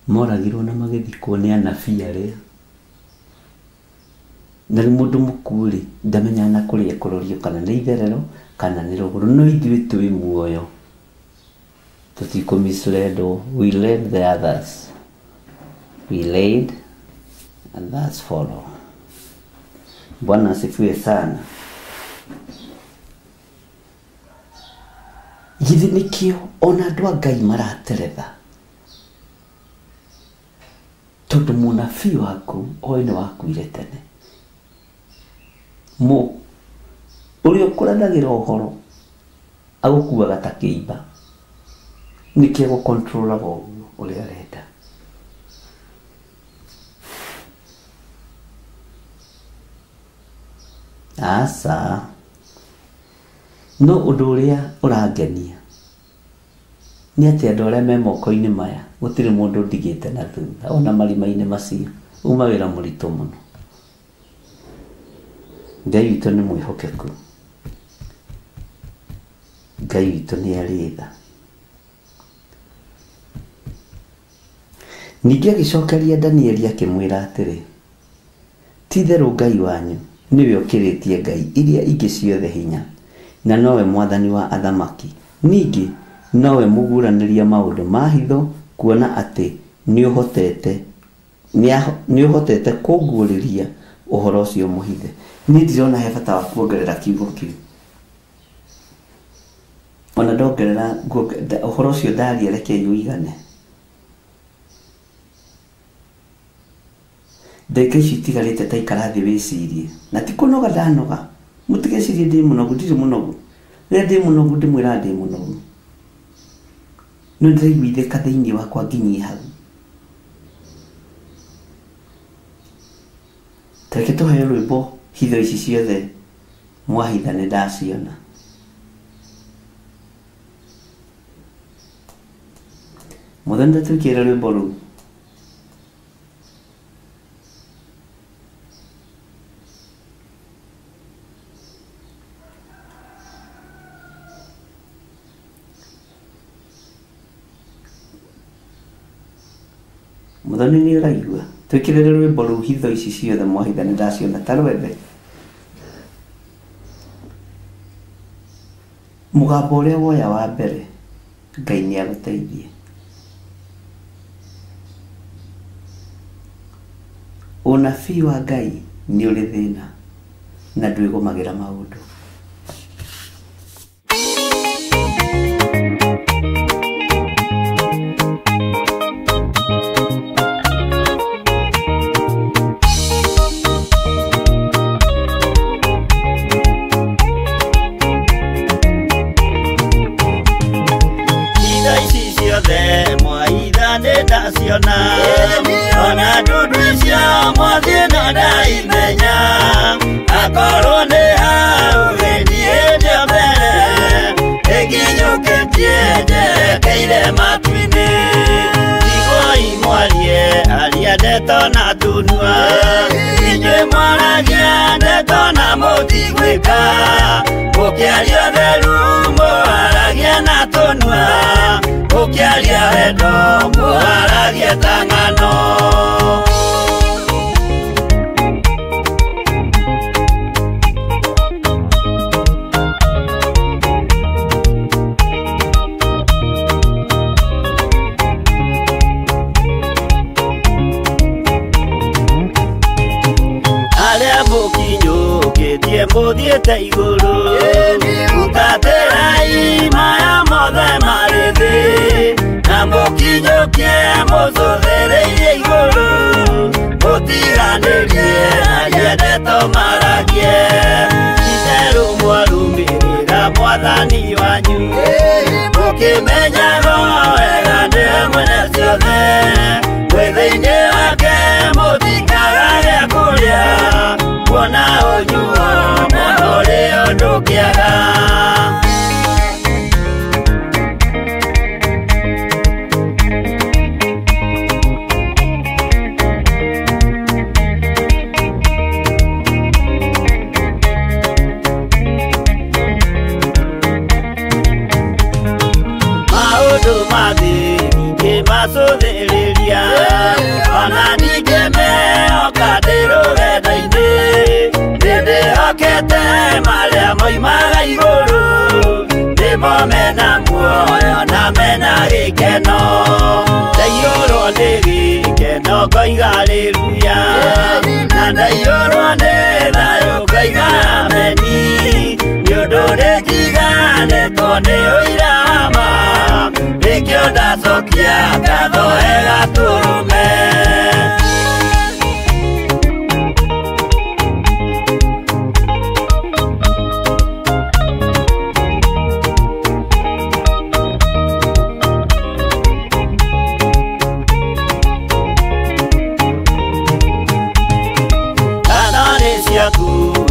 moragirwo na magĩthikwo nĩ anabii arĩa, na rĩu mũndũ mũkuũ rĩ ndamenyaga na kũrĩa ekũrorio kana nĩ itherero kana nĩ rũgũrũ. No ithuĩ twĩ muoyo tũtikũmisrendo. We led the others, we laid and others follow. Bwana asifiwe sana. Githĩ nĩkĩo ona andũ a Ngai marateretha, tondũ mũnabii waku oĩ nĩ wakuire tene. Ũrĩa ũkũranagĩra ũhoro agũkuaga ta kĩimba, nĩkĩo gũkontrolaga ũguo ũrĩa arenda. Asa no ũndũ ũrĩa ũrangenia nĩ atĩ andũ arĩa me moko-inĩ maya gũtirĩ mũndũ ndigĩte na thutha, ona marima-inĩ macio uma wĩra mũritũ mũno. Ngai witũ nĩ mwĩhokeku, Ngai witũ nĩ arĩ tha. Ningĩ agĩcokeria Danieli akĩmwĩra atĩrĩ, ti therũ Ngai wanyu nĩwe ũkĩrĩtie ngai iria ingĩ ciothe hinya, na nowe mwathani wa athamaki. Ningĩ nowe mũguranĩria maũndũ ma hitho, kuona atĩ nĩ ũhotete kũnguũrĩria ũhoro ũcio mũhithe. Niĩ ndirona he bata wa kuongerera kiugo kĩu, ona ndongerera ũhoro ũcio ndaria reke ũigane. Ndeka ici itigarĩte ta ikara thĩ wĩcirie, na ti kũnoga ndanoga. Mũtigecirie ndĩ mũnogu, ndirĩ mũnogu. Rĩrĩa ndĩ mũnogu ndĩmwĩra ndĩ mũnogu, no ndĩraiguithĩka thĩinĩ wakwa nginyie hau. Tareke tũheo rwĩmbo hitho ici ciothe mwahitha nĩ ndaciona. Mũthenya twĩkĩre rwĩmbo rũu. Mũthoni nĩ ũraigua twĩkĩrĩre rwĩmbo rũu hitho ici ciothe mwahitha nĩ ndaciona. Ta rwethe mũgambo ũrĩa woya wa mbere, Ngai nĩ agũteithie. Ũnabii wa Ngai nĩ ũrĩ thĩna na ndwĩgũmagĩra maũndũ. Ona ndudu icio mwathiĩ na ndaimenya, akorwo nĩ hau hĩndĩ mbere ĩkinyũkĩtie njerekeire matu-inĩ. Igoi mwarie aria ndeto na tunua, inyuĩ mwaragia ndeto na mũtigwĩka. Mũkĩaria ũtheru mũharagia na tunua, mũkĩaria wendo mũharagia ta ng'ano. ngũthiĩte igũrũ ũtaterai maya mothe marĩ thĩ na mũkinyũkie mũcũthĩrĩirie igũrũ mũtiganĩrie na nyendetwo maragie itherũ mwarumĩrĩra mwathani wanyu mũkĩmenyaga wega nĩwe mwene ciothe mwĩthĩ-inĩ wake mũtikaga gĩa kũrĩa kuona ũnyuo mũno rĩo ndũkĩaga. Maũndũ mathĩ ningĩ macũthĩrĩria ona ningĩ mehoka ndĩ rũgendo-inĩ nĩndĩhokete marĩa moimaga igũrũ nĩmo mena muoyo na mena gĩkeno ndaiyũrwo nĩ gĩkeno ngoiga haleluya na ndaiyũrwo nĩ thayũ ngoiga ameni nĩũndũ nĩnjiganĩtwo nĩ ũira wa ma nĩkĩo ndacokia ngatho gatũrũme.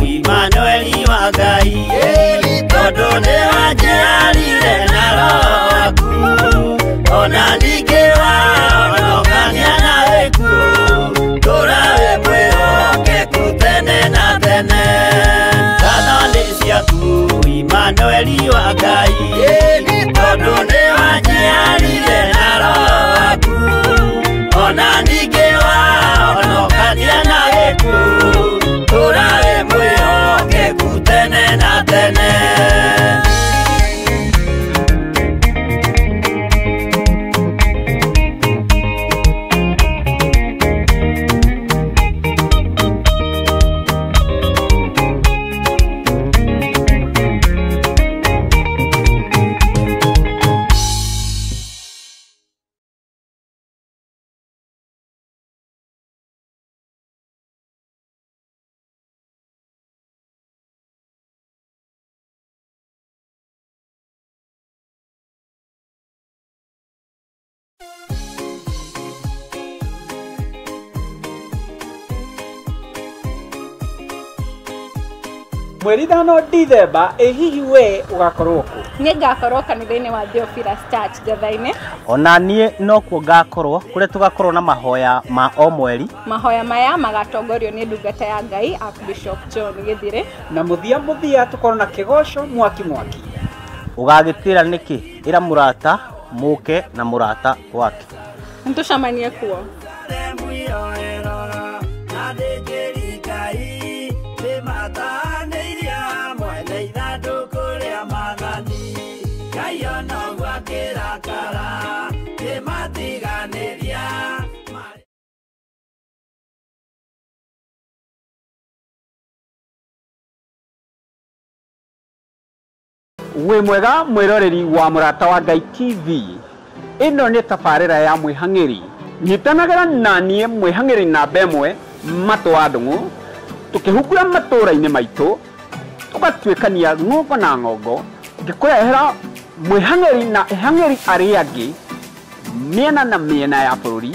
Imanueli wa Ngai tondũ nĩ wanjiarire na roho waku ona ningĩ wahonokania na gĩkuũ tũra wĩ mwĩhokeku tene na tene. Ngatho nĩ ciaku Imanueli wa Ngai tondũ nĩ wanjiarire na roho waku ona ningĩ wahonokania na gĩkuũ tũra wĩ mwĩhokeku tene na tene. Mweri thano Dithemba hihi we ugakorwo ku? Niĩ ngakorwo kanitha-inĩ wa Theophilus Church Njatha-inĩ. Ona niĩ no kuo ngakorwo kuria tugakorwo na mahoya ma o mweri. Mahoya maya magatongorio nĩ ndungata ya Ngai Archbishop John Gĩthire. Na muthia tukorwo na kĩgoco mwaki. Ũgagĩtĩra nĩkĩ? Ĩra mũrata mũke na mũrata wake. Nĩtũcemanie kuo. We mwega mwiroreri wa Murata wa Ngai TV. Ino nĩ tabarĩra ya mwĩhang'ĩri. Nyitanagĩra naniĩ mwĩhang'ĩri namba ĩmwe Matũ wa Ndung'u tukĩhungura matũra-inĩ maitũ tũgatuĩkania ng'ongo na ng'ongo ngĩkũrehera mwĩhang'ĩri na ehang'ĩri arĩa angĩ mĩena na mĩena ya bũrũri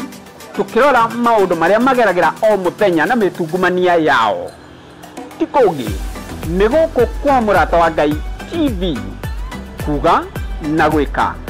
tukĩrora maũndũ marĩa mageragĩra o mũthenya na mĩtungumania yao. Ti kũngĩ nĩ gũkũ kwa Murata wa Ngai TV kuga na gwĩka.